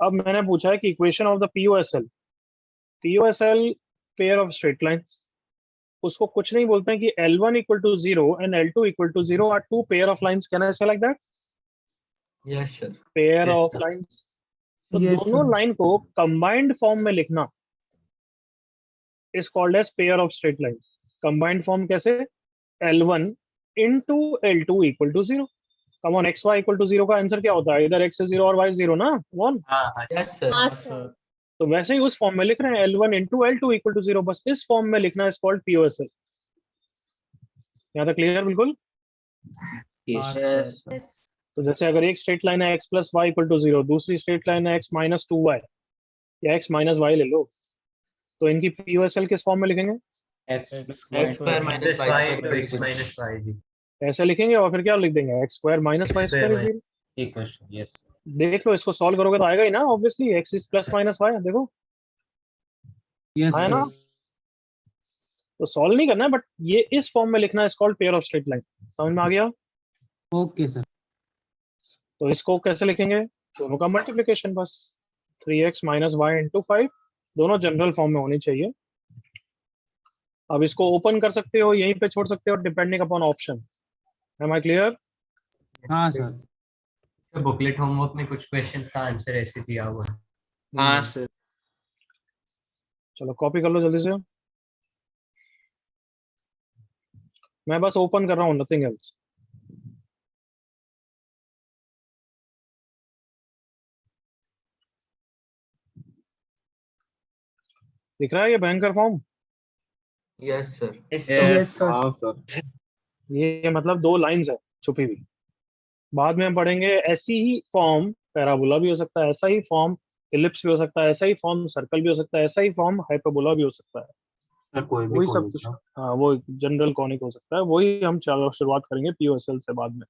अब मैंने पूछा है कि equation of the POSL pair of straight lines, उसको कुछ नहीं बोलते हैं कि L1 equal to 0 and L2 equal to 0 are two pair of lines. Can I say like that? Yes sir. Pair Yes, of sir. lines. तो Yes, दोनों sir. Line को combined form में लिखना is called as pair of straight lines. Combined form कैसे? L1 into L2 equal to 0. Come on, x y equal to 0 का answer क्या होता है? इधर x is 0 और y is 0 ना, 1. हाँ यस सर। Awesome. तो वैसे ही उस फॉर्म में लिख रहे हैं, L1 into L2 equal to 0, बस इस फॉर्म में लिखना is called POSL. यहाँ तक क्लियर बिल्कुल? यस तो जैसे अगर एक स्ट्रेट लाइन है x plus Y equal to 0, दूसरी स्ट्रेट लाइन है x माइनस 2y या x माइनस वाई ले लो, तो इनकी पीओएसएल किस फॉर्म में लिखेंगे? X square minus y x minus y जी। ऐसे लिखेंगे और फिर क्या लिख देंगे? x square minus y square is 0। एक क्वेश्चन यस देख लो, इसको सॉल्व करोगे तो आएगा ही ना obviously, X is plus minus Y, देखो यस आया सर। ना। तो सॉल्व नहीं करना है, बट ये इस फॉर्म में लिखना है, called pair of straight line. समझ में आ गया? Okay sir. तो इसको कैसे लिखेंगे? दोनों का मल्टीप्लीकेशन बस, 3x माइनस वाई इंटू 5, दोनों जनरल फॉर्म में होनी चाहिए। अब इसको ओपन कर सकते हो, यहीं पे छोड़ सकते हो, depending upon option. Am I clear? हाँ सर। बुकलेट होमवर्क में कुछ क्वेश्चंस का आंसर ऐसे दिया हुआ है। हाँ सर। चलो कॉपी कर लो जल्दी से। मैं बस ओपन कर रहा हूँ, नथिंग एल्स। दिख रहा है ये भयंकर form? Yes sir. Yes sir. हाँ सर। ये मतलब दो लाइंस है छुपी हुई। बाद में हम पढ़ेंगे ऐसी ही फॉर्म पैराबोला भी हो सकता है, ऐसा ही फॉर्म इलिप्स भी हो सकता है, ऐसा ही फॉर्म सर्कल भी हो सकता है, ऐसा ही फॉर्म हाइपरबोला भी हो सकता है। सर कोई भी वही सब कोई कुछ। ना। हाँ, वो जनरल कॉनिक हो सकता है, वही हम चलो शुरुआत करेंगे पीओएसएल से बाद में।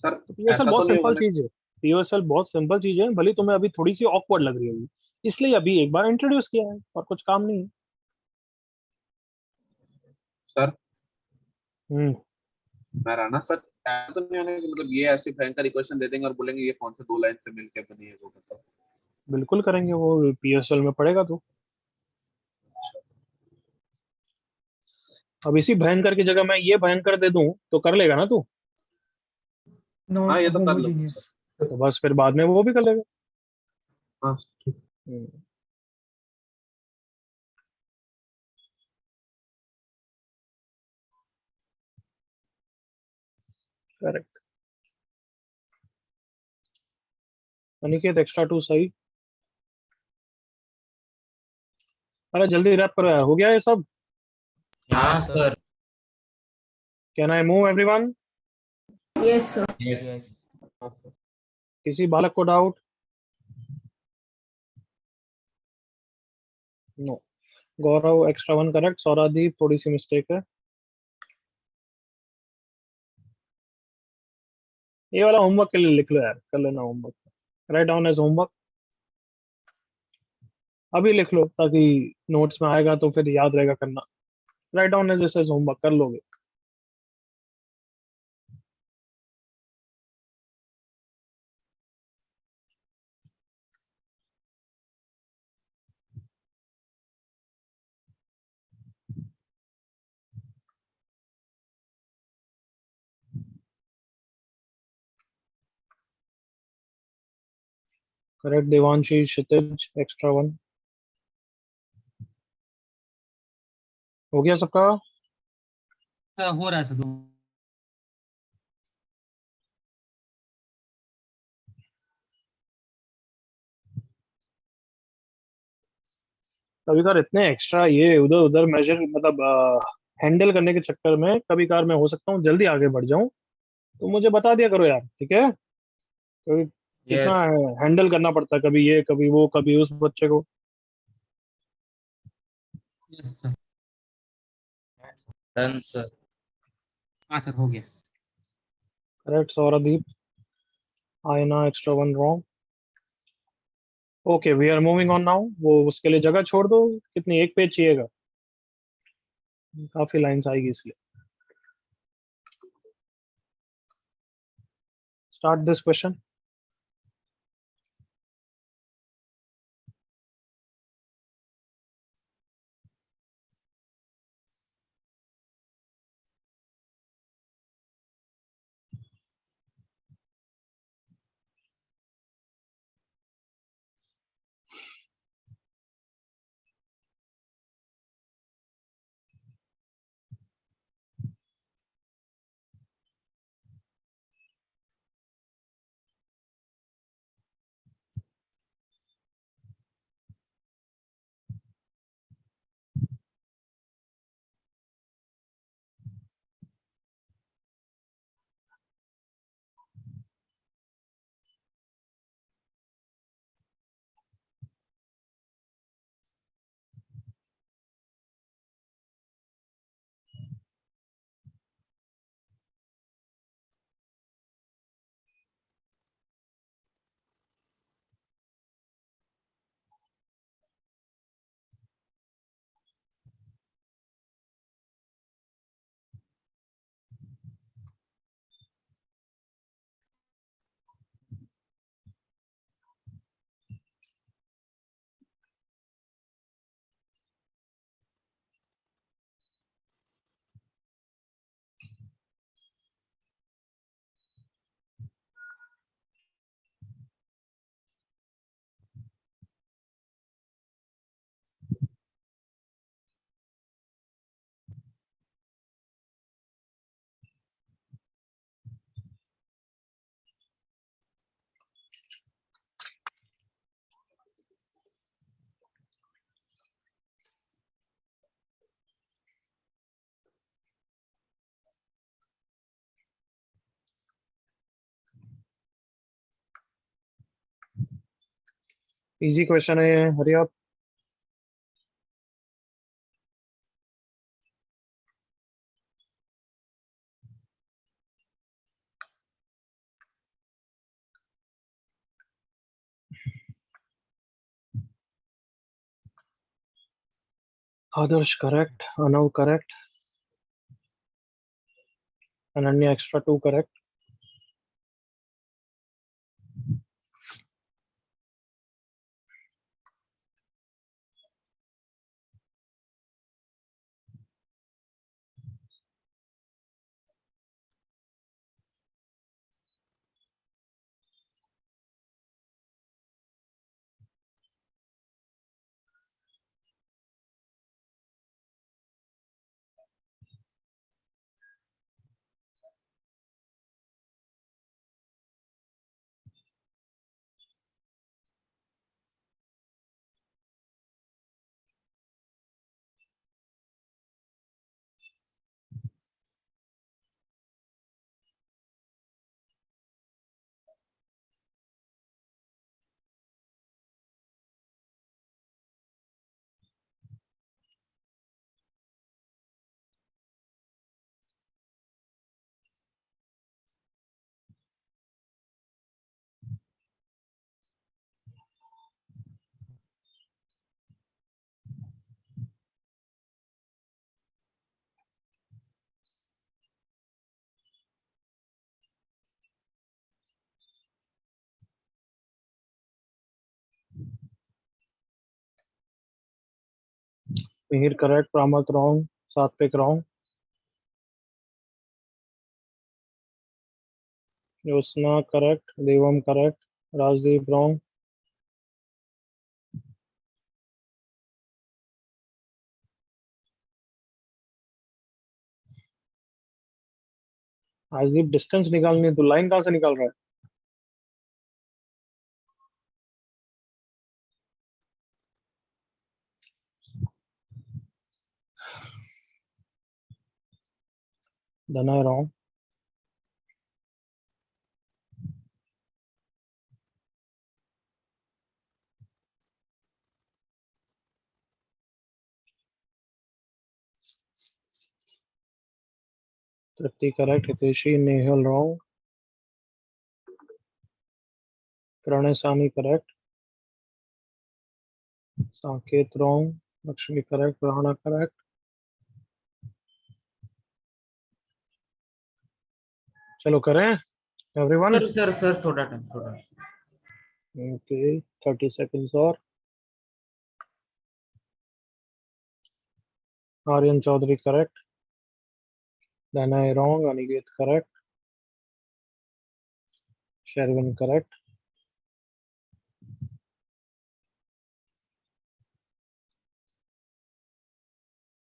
सर तो पीओएसएल ऐसा तो बहुत नहीं होगा सिंपल ना? चीज है। पीओएसएल बहुत सिंपल चीज है, भले तुम्हें अभी थोड़ी सी ऑकवर्ड लग रही होगी, इसलिए अभी एक बार इंट्रोड्यूस किया है, और कुछ काम नहीं है। सर हम्म। मैं राणा सर, ऐसा तो नहीं होगा कि मतलब ये ऐसी भयंकर इक्वेशन दे देंगे और बोलेंगे ये कौन से दो लाइन से मिलकर बनी है वो बताओ। बिल्कुल करेंगे, वो पीएसएल में पड़ेगा तो। अब इसी भयंकर की जगह मैं ये भयंकर दे दूं तो कर लेगा ना तू? नॉन हाँ ये तो कर लो सर। होमोजीनियस। तो बस फिर बाद में वो भी कर लेगा। हाँ ठीक। करेक्ट। अनिकेत एक्स्ट्रा टू सही। अरे जल्दी रैप करो यार, हो गया ये सब? हाँ sir. Can I move everyone? Yes sir. Yes हाँ सर। किसी बालक को डाउट? नो। गौरव एक्स्ट्रा वन करेक्ट, सौरादीप थोड़ी सी मिस्टेक है। ये वाला होमवर्क के लिए लिख लो यार, कर लेना homework. Write down as homework, अभी लिख लो ताकि नोट्स में आएगा तो फिर याद रहेगा करना। राइट डाउन एज होमवर्क कर लोगे। करेक्ट देवांशी, क्षितिज एक्स्ट्रा वन। हो गया सबका? सर हो रहा है सर दो। कभी कभार इतने एक्स्ट्रा ये उधर उधर मेजर मतलब हैंडल करने के चक्कर में कभी कभार मैं हो सकता हूँ जल्दी आगे बढ़ जाऊं, तो मुझे बता दिया करो यार, ठीक है? कभी कितना यस हैंडल करना पड़ता है, कभी ये कभी वो कभी उस बच्चे को। Yes sir. Done sir. हाँ सर हो गया। Correct Souradeep. Ayna extra one wrong. Okay we are moving on now, वो उसके लिए जगह छोड़ दो। कितनी, एक पेज चाहिएगा? काफी लाइंस आएगी इसलिए। Start this question. Easy question है, hurry up. Adarsh correct, Anav correct, Ananya extra 2 correct. Mihir correct, Pramat wrong, Satvik wrong, Yosna correct, Devam correct, Rajdeep wrong, Rajdeep distance निकालनी है तो लाइन कहाँ से निकाल रहा है? Dhana wrong, Tripti correct, Hiteshi Nehal wrong, Pranay Sami correct, Saket wrong, Lakshmi correct, Rana correct. चलो करें एवरीवन। सर थोड़ा टाइम थोड़ा। ओके 30 सेकंड्स और। Aryan Chaudhary correct, Danay wrong, Aniket correct, Sherwin correct.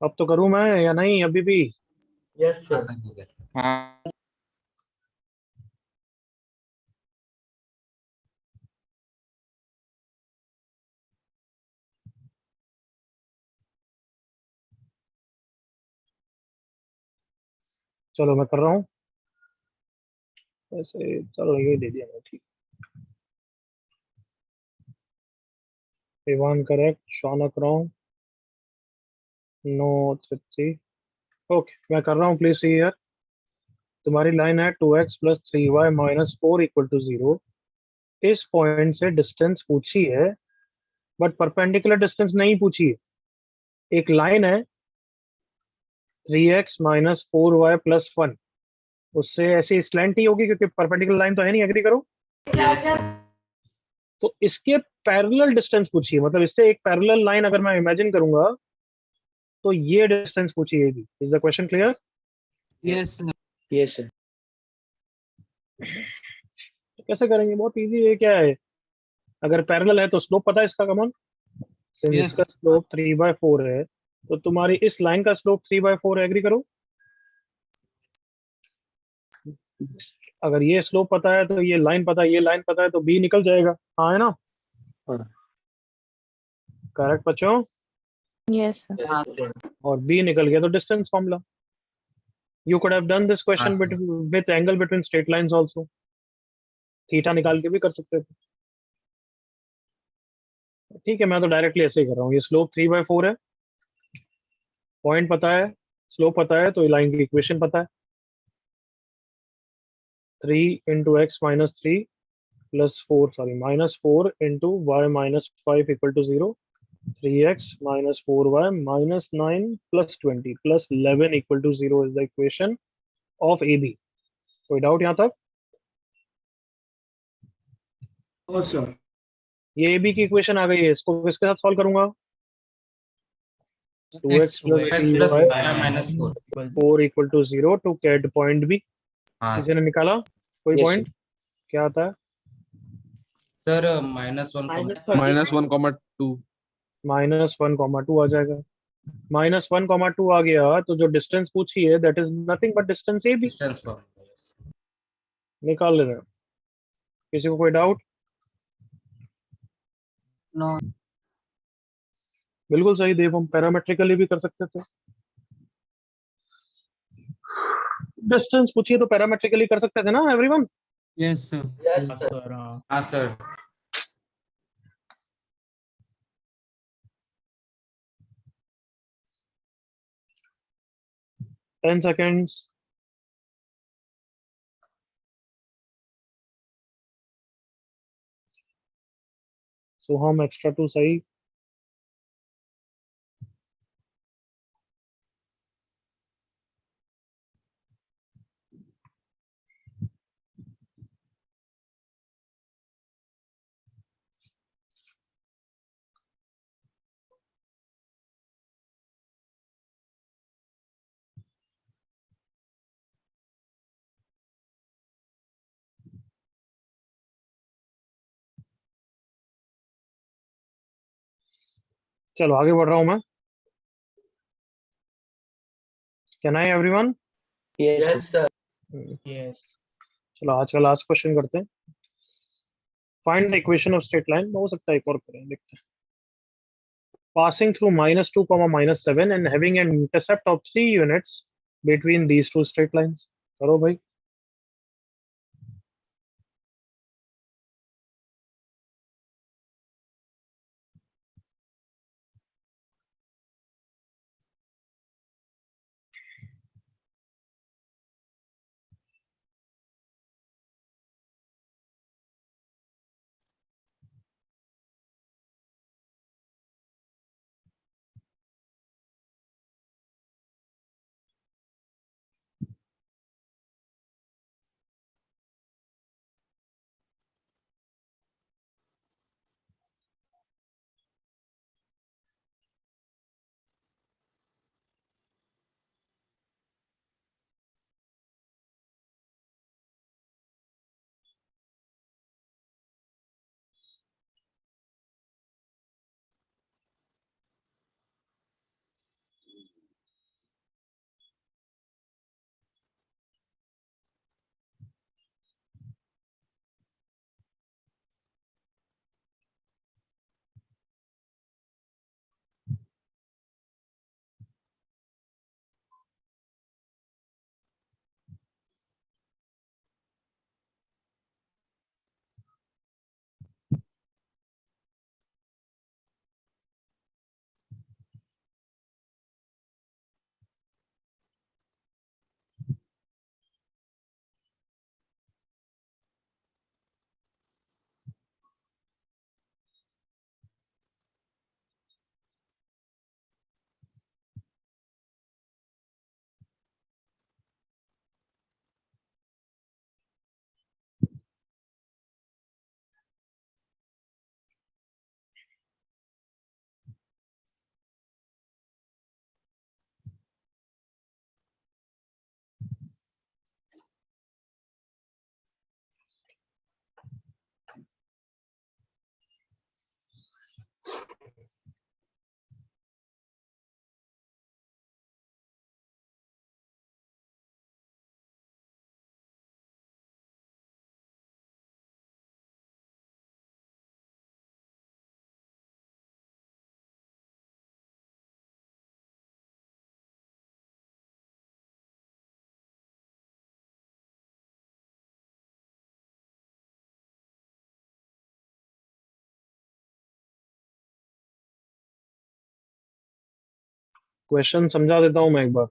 अब तो करूं मैं या नहीं अभी भी? Yes sir. हाँ चलो मैं कर रहा हूँ ऐसे। चलो ये दे दिया मैं, ठीक। Ivan correct, Shaunak wrong, no Tripti. Okay मैं कर रहा हूँ, प्लीज सी हियर। तुम्हारी लाइन है 2x plus 3y minus 4 equal to 0। इस पॉइंट से डिस्टेंस पूछी है बट परपेंडिकुलर डिस्टेंस नहीं पूछी है। एक लाइन है 3x माइनस 4y प्लस 1, उससे ऐसी स्लैंट ही होगी क्योंकि परपेंडिकुलर लाइन तो है नहीं, एग्री करो। तो इसके पैरेलल डिस्टेंस पूछी है, मतलब इससे एक पैरेलल लाइन अगर मैं इमेजिन करूंगा तो ये डिस्टेंस पूछी है। Is the question clear? Yes sir. Yes sir. तो कैसे करेंगे? बहुत इजी है। क्या है, अगर पैरेलल है तो स्लोप पता है इसका कॉमन, सिंस Yes, इसका स्लोप 3/4 है तो तुम्हारी इस लाइन का स्लोप 3/4 है, एग्री करो। अगर ये स्लोप पता है तो ये लाइन पता है, ये लाइन पता है तो बी निकल जाएगा। हाँ है ना? करेक्ट बच्चों? Yes sir. हाँ सर। और बी निकल गया तो distance formula. You could have done this question हाँ, sir. With angle between straight lines also. Theta निकाल के भी कर सकते थे। ठीक है, मैं तो डायरेक्टली ऐसे ही कर रहा हूँ। ये स्लोप 3/4 है, पॉइंट पता है, स्लोप पता है, तो लाइन की इक्वेशन पता है। 3 × x - 3 + 4 sorry -4 × y - 5 = 0। 3x - 4y - 9 + 20 + 11 = 0 is the equation of AB। कोई डाउट यहाँ तक? ओ सर ये AB की इक्वेशन आ गई है, इसको किसके साथ सॉल्व करूंगा? 2x + 3y minus 4 4 = 0 to get point B। हाँ किसी ने निकाला कोई Yes, पॉइंट? क्या आता है? सर -1 -1,2 -1,2 आ जाएगा। -1,2 आ गया तो जो डिस्टेंस पूछी है that is nothing but distance AB। Distance formula. निकाल लेना। किसी को कोई डाउट? no, बिल्कुल सही देव, हम पैरामेट्रिकली भी कर सकते थे। डिस्टेंस पूछिए तो पैरामेट्रिकली कर सकते थे ना everyone? Yes sir. Yes, sir. हाँ सर। 10 seconds। सोहम एक्स्ट्रा 2 सही। चलो आगे बढ़ रहा हूं मैं। Can I everyone? yes, Yes, sir. Yes चलो आज का लास्ट क्वेश्चन करते हैं। Find the equation of straight line. हो सकता है एक और करें, देखते हैं। Passing through -2, -7 and having an intercept of 3 units between these two straight lines। करो भाई। क्वेश्चन समझा देता हूँ मैं एक बार।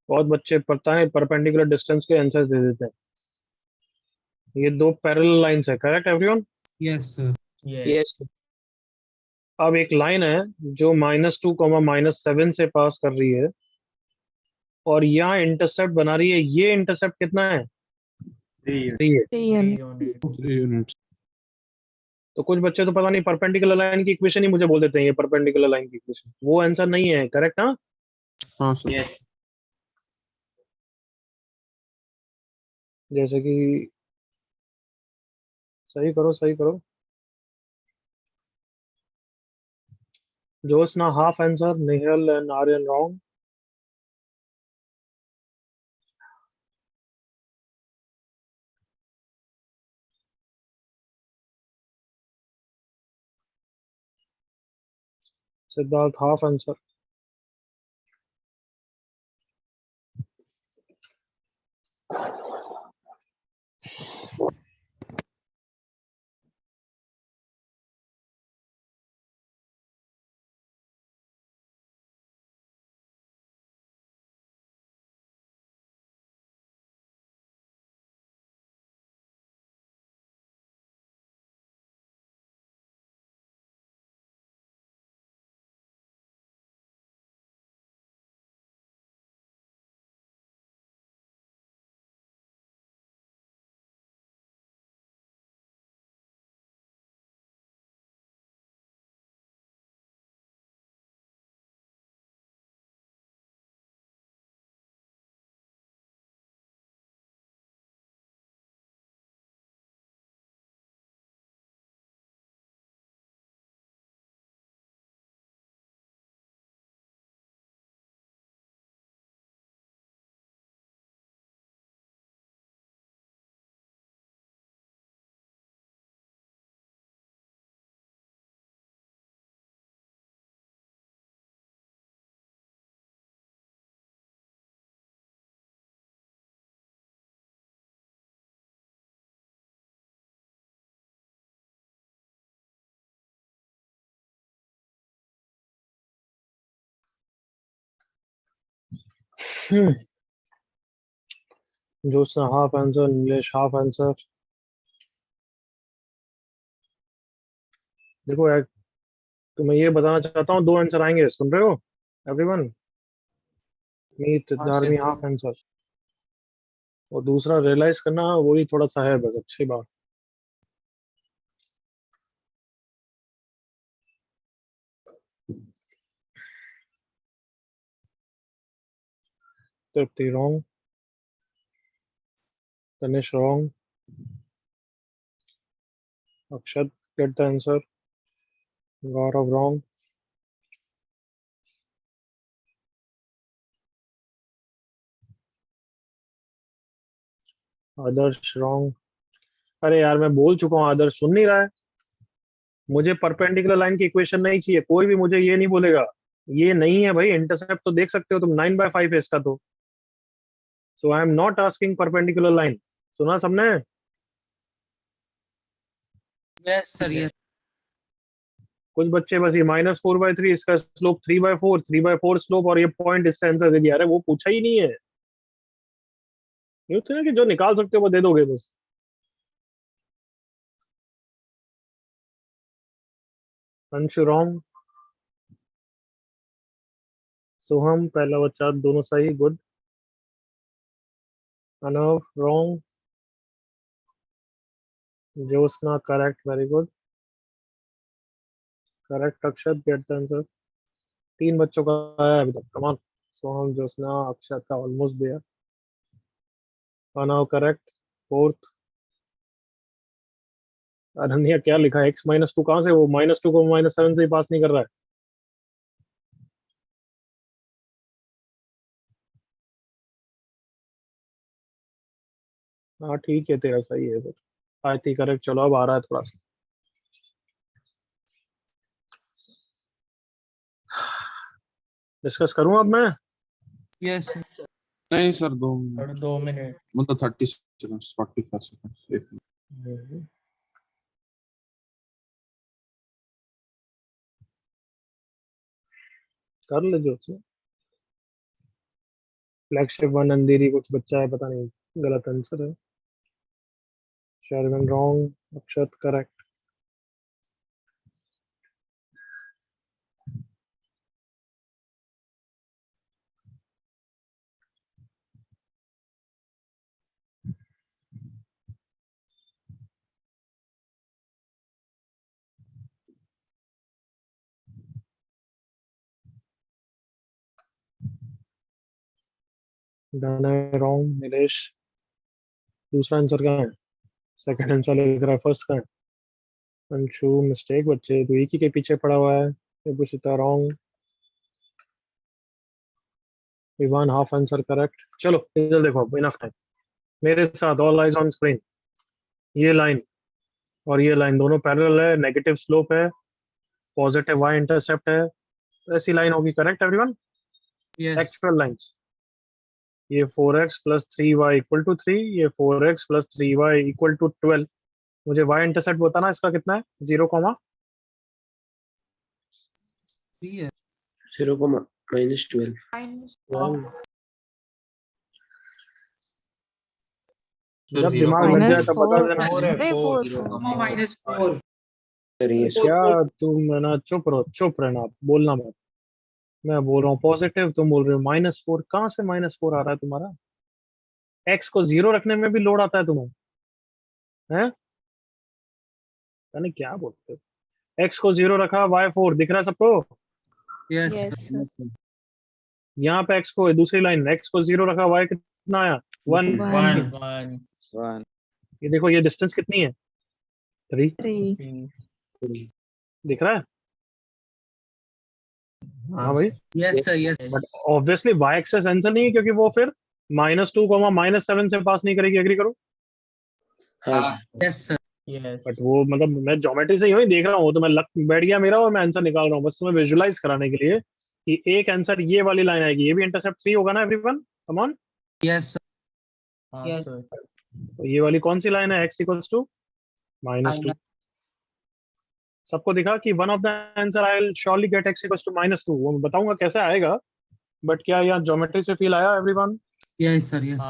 बहुत बच्चे पता है परपेंडिकुलर डिस्टेंस के आंसर दे देते हैं। ये दो पैरेलल लाइंस है, correct everyone? Yes sir. Yes अब एक लाइन है जो -2 -7 से पास कर रही है और यहाँ इंटरसेप्ट बना रही है। ये इंटरसेप्ट कितना है? 3 है। 3 यूनिट्स। तो कुछ बच्चे तो पता नहीं परपेंडिकुलर लाइन की इक्वेशन ही मुझे बोल देते हैं ये परपेंडिकुलर लाइन की इक्वेशन। वो आंसर नहीं है, करेक्ट? हाँ, हाँ सर। यस जैसे कि सही करो, सही करो। Joshna half answer, Nihal and Aryan wrong. Siddharth half answer. Joshna half answer, Nilesh half answer. देखो यार, तो मैं ये बताना चाहता हूँ, दो आंसर आएंगे, सुन रहे हो एवरीवन? मीत धार्मी हाफ आंसर। और दूसरा रियलाइज करना, वही थोड़ा सा है बस, अच्छी बात। Tripti wrong, Tanish wrong, Akshat get the answer, Gaurav wrong, Adarsh wrong. अरे यार, मैं बोल चुका हूँ, आदर्श सुन नहीं रहा है। मुझे परपेंडिकुलर लाइन की इक्वेशन नहीं चाहिए, कोई भी मुझे ये नहीं बोलेगा ये नहीं है भाई। इंटरसेप्ट तो देख सकते हो तुम, 9/5 है इसका तो। So I am not asking perpendicular line. सुना सबने? Yes sir yes. कुछ बच्चे बस ये -4/3, इसका स्लोप 3/4, 3/4 स्लोप, और ये पॉइंट इससे आंसर दे दिया। अरे वो पूछा ही नहीं है। ये तो है कि जो निकाल सकते हो वो दे दोगे बस। अंशु रॉन्ग, सोहम पहला बच्चा दोनों सही, good. Anav wrong, Jyotsna correct, very good, correct. Akshat get the answer. 3 बच्चों का है अभी तक, कमान। सोहम, ज्योत्सना, अक्षत का ऑलमोस्ट दिया। Anav correct, fourth. अनन्या क्या लिखा है? x-2 कहाँ से? वो -2 को -7 से ही पास नहीं कर रहा है। हाँ ठीक है, तेरा सही है फिर। आई थी करेक्ट। चलो अब आ रहा है थोड़ा सा। डिस्कस करूं अब मैं? यस नहीं सर, 2 मिनट। मतलब 30 सेकंड, 45 सेकंड। कर ले जो उसमें। फ्लैगशिप वन अंधेरी कुछ बच्चा है, पता नहीं, गलत आंसर है। शेरवन रॉन्ग, अक्षत करेक्ट। डन है, रॉन्ग नीलेश। दूसरा आंसर कहाँ है? सेकंड आंसर लिख रहा है, फर्स्ट कहाँ है? अंशु मिस्टेक बच्चे, तो एक ही के पीछे पड़ा हुआ है। ये Bushita wrong. Vivan half answer correct. चलो इधर देखो, इनफ टाइम। मेरे साथ ऑल आइज ऑन स्क्रीन। ये लाइन और ये लाइन दोनों पैरेलल है, नेगेटिव स्लोप है, पॉजिटिव वाई इंटरसेप्ट है, तो ऐसी लाइन होगी। Correct everyone? Yes actual lines. ये 4x plus 3y equal to 3, ये 4x plus 3y equal to 12। मुझे y इंटरसेप्ट बताना इसका कितना है? 0, है 0, -12. So जब 0, दिमाग लग जाए तब बता 4 देना। नहीं 4 -4 Sir, ये क्या तुम ना चुप रहो, चुप रहना, बोलना मत। मैं बोल रहा हूँ पॉजिटिव, तुम बोल रहे हो -4। कहाँ से -4 आ रहा है तुम्हारा? x को 0 रखने में भी लोड आता है तुम्हें, हैं? पता नहीं क्या बोलते हो। x को 0 रखा, y 4 दिख रहा है सबको? यस यस यहाँ पे x को, दूसरी लाइन, x को 0 रखा, y कितना आया? 1। 1 ये देखो, ये डिस्टेंस कितनी है? 3 3 दिख रहा है? हाँ भाई, yes sir yes but obviously y axis answer नहीं है, क्योंकि वो फिर -2, -7 से पास नहीं करेगी। एग्री करो? हाँ sir. यस सर बट वो मतलब मैं ज्योमेट्री से ही देख रहा हूँ, तो मैं लक बैठ गया मेरा और मैं आंसर निकाल रहा हूँ, बस तुम्हें विजुलाइज कराने के लिए कि एक आंसर ये वाली लाइन आएगी। ये भी इंटरसेप्ट 3 होगा ना एवरीवन? Come on. यस तो ये वाली कौन सी लाइन है? x equals to -2। सबको दिखा कि one of the answer I will surely get x equals to -2। वो मैं बताऊंगा कैसे आएगा, बट क्या यहाँ ज्योमेट्री से फील आया एवरीवन? यस सर यस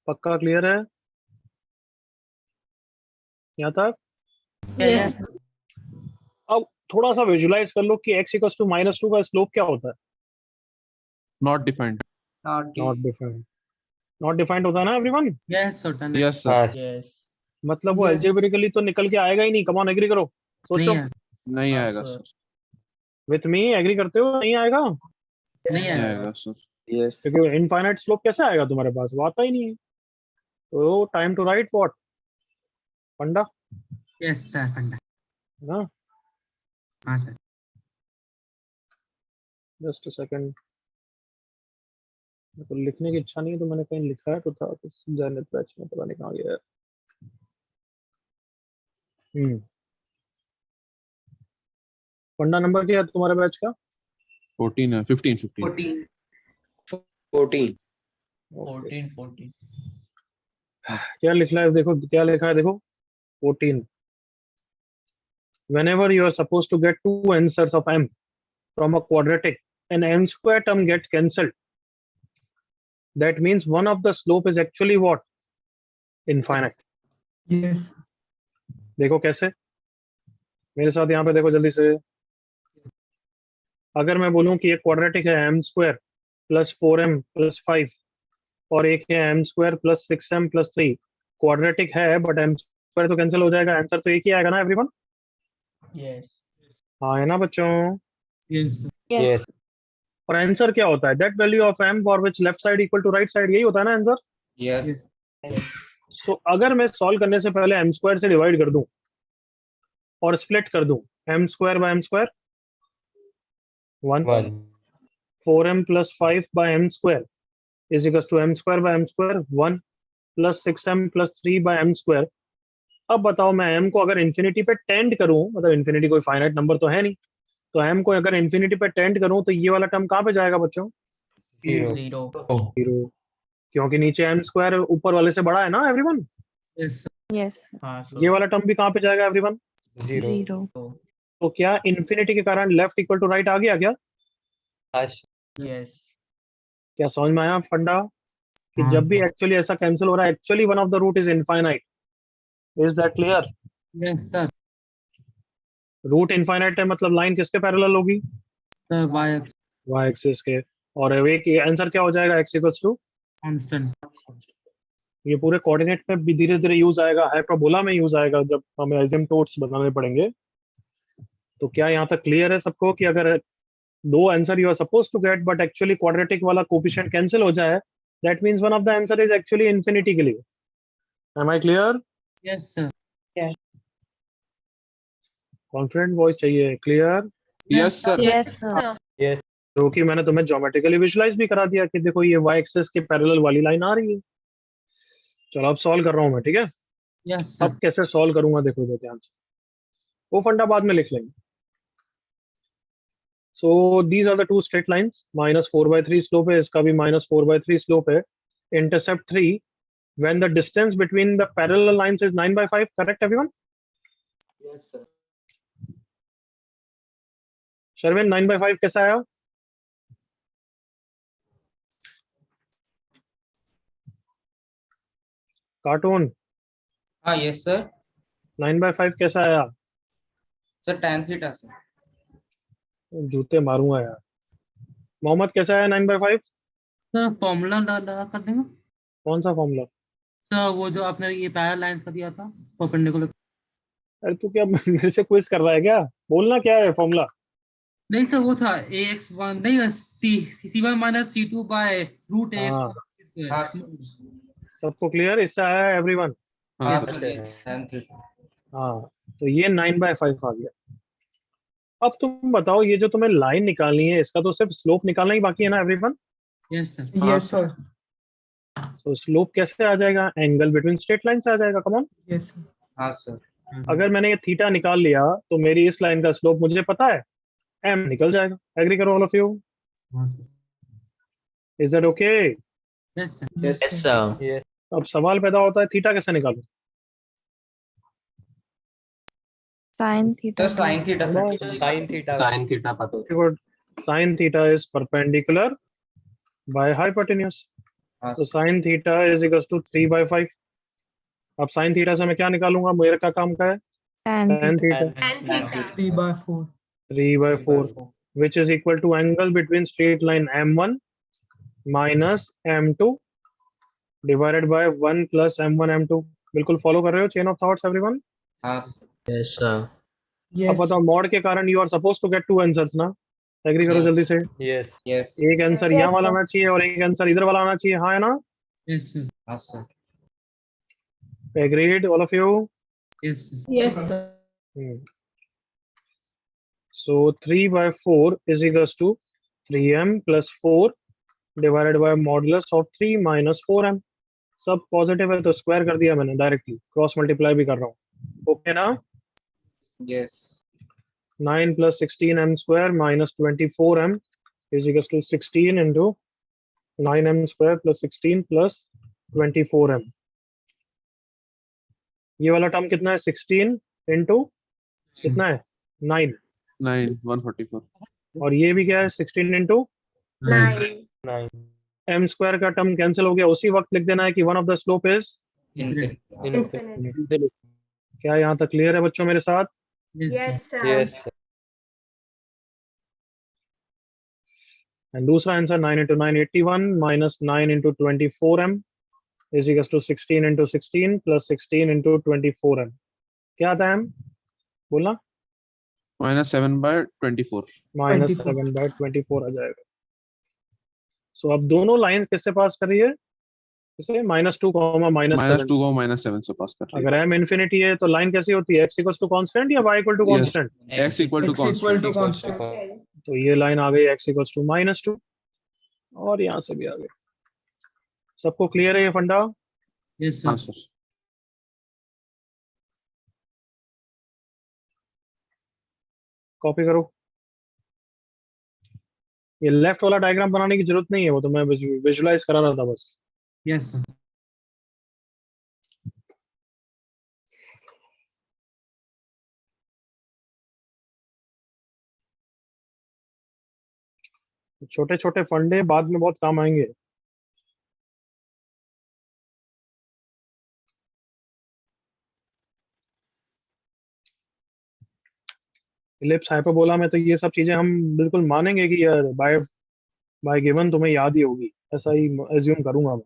पक्का क्लियर है यहाँ तक? Yes. अब थोड़ा सा विजुलाइज कर लो कि x इक्वल्स टू -2 का स्लोप क्या होता है? Not defined. नॉट डिफाइंड होता है ना everyone? Yes sir Yes, sir. मतलब वो Yes. एल्जेब्रिकली तो निकल के आएगा ही नहीं। कम ऑन, एग्री करो, सोचो। नहीं है नहीं आएगा सर, विथ मी एग्री करते हो? नहीं आएगा, नहीं नहीं है आएगा सर। यस क्योंकि इनफाइनाइट स्लोप कैसे आएगा तुम्हारे पास? वो आता ही नहीं है। तो time to write what? Panda yes sir फंडा ना? हाँ सर जस्ट अ सेकंड, मेरे को लिखने की इच्छा नहीं है, तो मैंने कहीं लिखा है तो था किस जर्नल बैच में, पता नहीं कहाँ गया है। पंडा नंबर क्या है तुम्हारे बैच का? 14 है, 15 14. क्या लिखा है देखो, क्या लिखा है देखो, 14। whenever you are supposed to get two answers of m from a quadratic and m square term get cancelled, that means one of the slope is actually what? Infinite. yes देखो कैसे, मेरे साथ यहाँ पे देखो जल्दी से। अगर मैं बोलूं कि एक क्वाड्रेटिक है m square plus 4m plus 5 और एक है m square plus 6m plus 3, quadratic है बट m स्क्वायर तो कैंसिल हो जाएगा, आंसर तो एक ही आएगा ना एवरीवन? हाँ है ना बच्चों? यस यस और आंसर क्या होता है? That value of m for which left side equal to right side, यही होता है ना आंसर? यस सो अगर मैं सॉल्व करने से पहले m स्क्वायर से डिवाइड कर दूं और स्प्लिट कर दूं, m square by m square 1, 4m plus 5 by m square is equal to m square by m square 1 plus 6m plus 3 by m square. अब बताओ, मैं m को अगर इन्फिनिटी पे टेंड करूं, मतलब इन्फिनिटी कोई फाइनाइट नंबर तो है नहीं, तो m को अगर इन्फिनिटी पे टेंड करूं तो ये वाला टर्म कहाँ पे जाएगा बच्चों? 0, क्योंकि नीचे m स्क्वायर ऊपर वाले से बड़ा है ना एवरीवन? यस यस ये वाला टर्म भी कहाँ पे जाएगा एवरीवन? 0 तो क्या इन्फिनिटी के कारण लेफ्ट इक्वल टू राइट आ गया क्या? यस क्या समझ में आया फंडा कि हाँ। जब भी एक्चुअली ऐसा कैंसिल हो रहा है, actually one of the root is infinite. Is that clear? Yes sir root infinite है मतलब लाइन किसके पैरेलल होगी? सर वाई वाई एक्सिस के. और एक आंसर क्या हो जाएगा? एक्स इक्वल्स टू, कांस्टेंट ये पूरे कोऑर्डिनेट में भी धीरे धीरे यूज आएगा, हाइपरबोला में यूज आएगा जब हमें एसिम्पटोट्स बनाने पड़ेंगे. तो क्या यहाँ तक क्लियर है सबको कि अगर दो answer you are suppose to get but actually quadratic वाला कोफिशिएंट कैंसिल हो जाए, that means one of the answer is actually infinity के लिए. Am I clear? Yes sir confident voice चाहिए. Clear? Yes sir. Yes sir. क्योंकि मैंने तुम्हें geometrically visualise भी करा दिया कि देखो ये वाई एक्सिस के पैरेलल वाली लाइन आ रही है. चलो अब सॉल्व कर रहा हूँ मैं, ठीक है? यस सर अब कैसे सॉल्व करूंगा देखो इधर ध्यान से, वो फंडा बाद में लिख लेंगे. So these are the two straight lines. -4/3 slope है, इसका भी -4/3 स्लोप है. Intercept 3 when the distance between the parallel lines is 9/5. Correct everyone? Yes sir. Sherwin 9/5 कैसा आया? कार्टून हाँ यस सर 9/5 कैसा आया? सर tan थीटा सर जूते मारूंगा यार. मोहम्मद कैसा आया 9/5? सर फॉर्मूला लगा कर देंगे कौन सा फॉर्मूला? सर वो जो आपने ये पैरेलल लाइन का दिया था परपेंडिकुलर अरे तू क्या मेरे से क्विज कर रहा है क्या? बोलना क्या है फॉर्मूला. नहीं सर वो था ax1 नहीं c1 minus c2 by root a हाँ. स्क्वायर सबको क्लियर? इससे आया है एवरीवन? हाँ सर. हाँ. तो ये 9/5 आ गया. अब तुम बताओ, ये जो तुम्हें लाइन निकालनी है इसका तो सिर्फ स्लोप निकालना ही बाकी है ना everyone? Yes sir yes sir. तो स्लोप कैसे आ जाएगा? एंगल बिटवीन स्ट्रेट लाइन से आ जाएगा. Come on. Yes sir. हाँ सर अगर मैंने ये थीटा निकाल लिया तो मेरी इस लाइन का स्लोप मुझे पता है, एम निकल जाएगा. एग्री करो all of you? Is that okay? Yes sir Yes, sir. अब सवाल पैदा होता है थीटा कैसे निकालूं? Sin theta. Sine theta sine theta पता है. Good. Sine theta is perpendicular by hypotenuse. तो sine theta is equal to 3/5. अब साइन थीटा से मैं क्या निकालूंगा? मेरे का काम का है Tan tan theta. theta 3/4. 3/4 which is equal to angle between straight line m1 minus m2 divided by 1 plus m1 m2. बिल्कुल फॉलो कर रहे हो chain of thoughts everyone? Yes, sir. अब Yes. बताओ, मॉड के कारण you are suppose to get two answers ना? Agree करो जल्दी से. यस एक आंसर यहाँ वाला आना चाहिए और एक आंसर इधर वाला आना चाहिए. हाँ है ना? यस सर हाँ sir agreed all of you? Yes Yes, sir. So 3/4 is equals to 3m plus 4 divided by modulus of 3 minus 4m. सब पॉजिटिव है तो स्क्वायर कर दिया मैंने डायरेक्टली, क्रॉस मल्टीप्लाई भी कर रहा हूँ. ओके ना? Yes 9 plus 16m square minus 24m is equals to 16 into 9m square plus 16 plus 24m. ये वाला टर्म कितना है? 16 into कितना है? 9. 9 144. और ये भी क्या है? 16 into 9. m स्क्वायर का टर्म कैंसिल हो गया. उसी वक्त लिख देना है कि one of the slope is. Infinite. क्या यहाँ तक क्लियर है बच्चों मेरे साथ? Yes, sir. एंड दूसरा answer 9 into 9 81 minus 9 into 24m is equals to 16 into 16 plus 16 into 24m. क्या आता है m? बोलना. -7/24. -7/24 आ जाएगा. सो अब दोनों लाइन किससे पास कर रही है? इसे -2, -7. -2 को -7 से पास कर रही अगर m इंफिनिटी है तो लाइन कैसी होती है? x इक्वल्स टू कांस्टेंट या y equal to Yes. Constant? है. x equal to X equal to constant. constant. तो ये लाइन आ गई x इक्वल्स टू -2 और यहाँ से भी आ गई. सबको क्लियर है ये फंडा? यस हाँ सर सर. कॉपी करो. ये लेफ्ट वाला डायग्राम बनाने की जरूरत नहीं है, वो तो मैं विजुलाइज करा रहा था बस. यस सर छोटे छोटे फंडे बाद में बहुत काम आएंगे। इलिप्स हाइपरबोला में तो ये सब चीजें हम बिल्कुल मानेंगे कि यार बाय बाय गिवन तुम्हें याद ही होगी, ऐसा ही एज्यूम करूंगा मैं।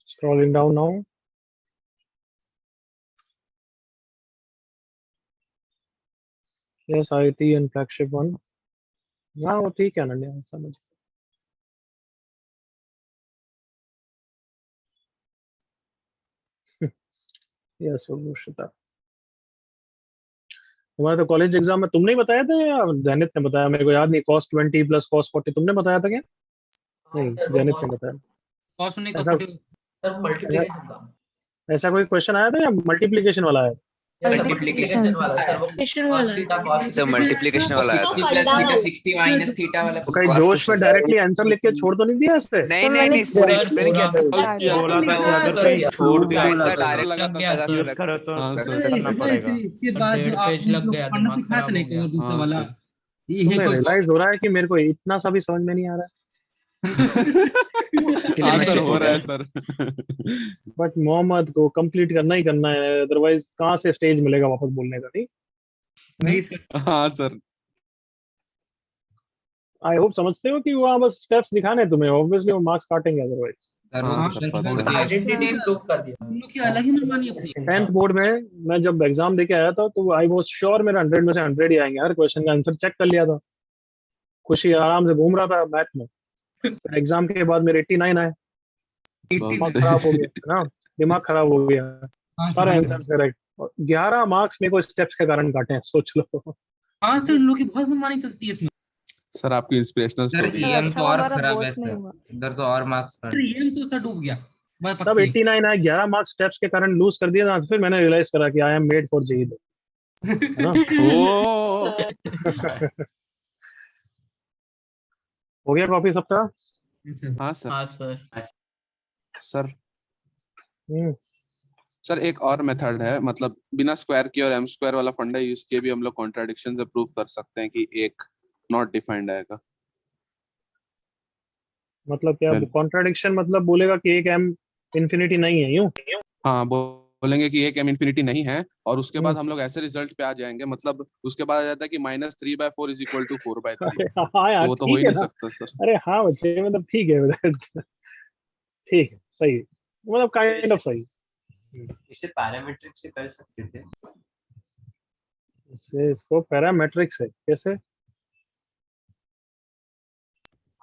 Scrolling down now. Yes, IT and flagship one. हाँ वो ठीक है ना, समझ। यस वो तुम्हारा तो कॉलेज एग्जाम में तुमने ही बताया था या जैनित ने बताया? मेरे को याद नहीं। cos 20 प्लस cos 40 तुमने बताया था क्या? नहीं, जैनित ने बताया। कॉस नहीं ऐसा सर मल्टीप्लिकेशन का ऐसा कोई क्वेश्चन आया था या मल्टीप्लिकेशन वाला है? मल्टीप्लिकेशन वाला सर वो Multiplication cos वाला थीटा cos सर मल्टीप्लिकेशन वाला आया था। 60 प्लस थीटा 60 माइनस थीटा वाला तो कहीं Cos जोश में question। डायरेक्टली आंसर लिख के छोड़ तो नहीं दिया इससे? नहीं नहीं नहीं, पूरा एक्सप्लेन किया सर। बोला था कि अगर कर कहीं दिया। छोड़ दिया इसका तो डायरेक्शन लगा के रख करो तो रख फिर सकते करना हैं। पड़ेगा। इसके बाद जो पेज आपने लग जो गया, पढ़ना दिमाग सिखाया था खराब नहीं हो गया। दूसरा वाला ये तुम्हें कोई रियलाइज हो रहा है कि मेरे को इतना सा भी समझ में नहीं आ रहा इसलिए मैं चुप हो गया। बट मोहम्मद को कंप्लीट करना ही करना है, अदरवाइज कहाँ से स्टेज मिलेगा वापस बोलने का? नहीं, नहीं हाँ सर। आई होप समझते हो कि वहाँ बस स्टेप्स दिखाने हैं तुम्हें, ऑब्वियसली वो मार्क्स काटेंगे अदरवाइज। सर वो हाँ, क्वेश्चन पता छोड़ है। दिया, आइडेंटिटी Yes, sir. इम्प्रूव कर दिया। तुम लोग की अलग ही मनमानी अपनी 10th बोर्ड में मैं जब एग्जाम देके आया था तो आई वाज श्योर मेरा 100 में से 100 ही आएंगे। हर क्वेश्चन का आंसर चेक कर लिया था, खुशी आराम से घूम रहा था मैथ में। एग्जाम के बाद मेरे 89 आए, दिमाग खराब हो गया है ना, दिमाग खराब हो गया। हाँ सारे सर आंसर करेक्ट, 11 मार्क्स मेरे को स्टेप्स के कारण काटे हैं, सोच लो। हाँ सर लोग की बहुत मनमानी चलती है इसमें। सर आपकी इंस्पिरेशनल सर स्टोरी। ईएम तो और खराब है सर, इधर तो और मार्क्स कट। ये तो सर डूब गया बस तब पक्की 89 आए, 11 मार्क्स स्टेप्स के कारण लूज कर दिया था। फिर मैंने रियलाइज करा कि I am made for JEE, है ना। ओ हो गया कॉपी सबका? हाँ सर। हाँ सर। सर हम्म, सर एक और मेथड है, मतलब बिना स्क्वायर किए और एम स्क्वायर वाला फंडा यूज किए भी हम लोग कॉन्ट्राडिक्शन से प्रूव कर सकते हैं कि एक नॉट डिफाइंड आएगा। मतलब क्या Well, कॉन्ट्राडिक्शन? मतलब बोलेगा कि एक एम इंफिनिटी नहीं है, यूं? हाँ बोलेंगे कि एक एम इन्फिनिटी नहीं है और उसके बाद हम्म, हम लोग ऐसे रिजल्ट पे आ जाएंगे, मतलब उसके बाद आ जाता है कि -3/4 इज इक्वल टू 4/3। अरे हाँ तो यार वो तो हो ही ठीक है नहीं ना। सकता सर। अरे हाँ बच्चे, मतलब ठीक है। ठीक है, सही है। मतलब काइंड ऑफ सही। इसे पैरामीट्रिक से कर सकते थे। इसको पैरामेट्रिक्स है कैसे?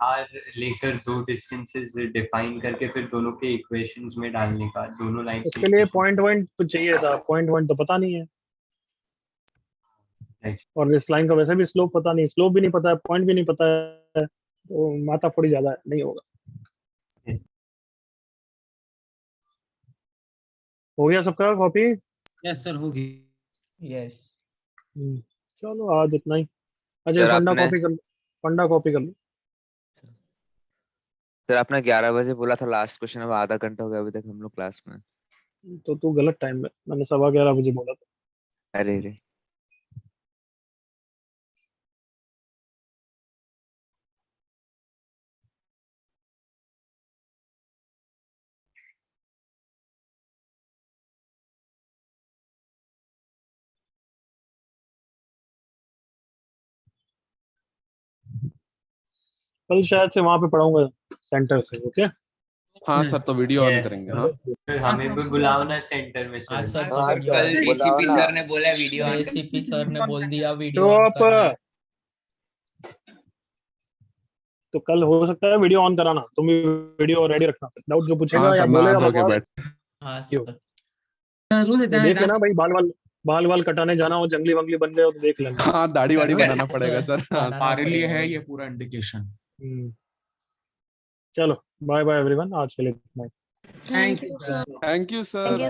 आर लेकर दो डिस्टेंसेस डिफाइन करके फिर दोनों के इक्वेशंस में डालने का, दोनों लाइन इसके लिए पॉइंट वन तो चाहिए था, पॉइंट वन तो पता नहीं है। और इस लाइन का वैसे भी स्लोप पता नहीं, स्लोप भी नहीं पता है, पॉइंट भी नहीं पता है, तो माथा फोड़ी ज्यादा है, नहीं होगा। हो गया सबका कॉपी? यस सर होगी। यस। चलो आज इतना ही। अच्छा सर फंडा आपने कॉपी कर लो, फंडा कॉपी कर लो। सर आपने 11 बजे बोला था लास्ट क्वेश्चन, अब आधा घंटा हो गया अभी तक हम लोग क्लास में। तो तू गलत टाइम में, मैंने 11:15 बजे बोला था। अरे रे। कल शायद से वहां पे पढ़ाऊंगा सेंटर से। ओके हाँ सर, तो वीडियो ऑन Yes. करेंगे। हाँ फिर हमें भी बुलाओ ना सेंटर में हाँ सर। सर, सर कल एसीपी सर ने बोला वीडियो ऑन एसीपी सर ने बोल दिया तो वीडियो ऑन आप करना है। तो कल हो सकता है वीडियो ऑन कराना, तुम भी वीडियो रेडी रखना, डाउट जो पूछेगा हाँ या सर, नहा बोलेगा धो के बकवास बैठ। हाँ सर। रोज ये देख लेना भाई, बाल वाल कटाने जाना हो, जंगली वंगली बन गए हो तो देख लेना। हाँ, दाढ़ी वाड़ी बनाना पड़ेगा सर। हाँ हमारे लिए है ये पूरा इंडिकेशन। चलो बाय बाय एवरीवन, आज के लिए इतना ही। Thank you sir. Thank you sir.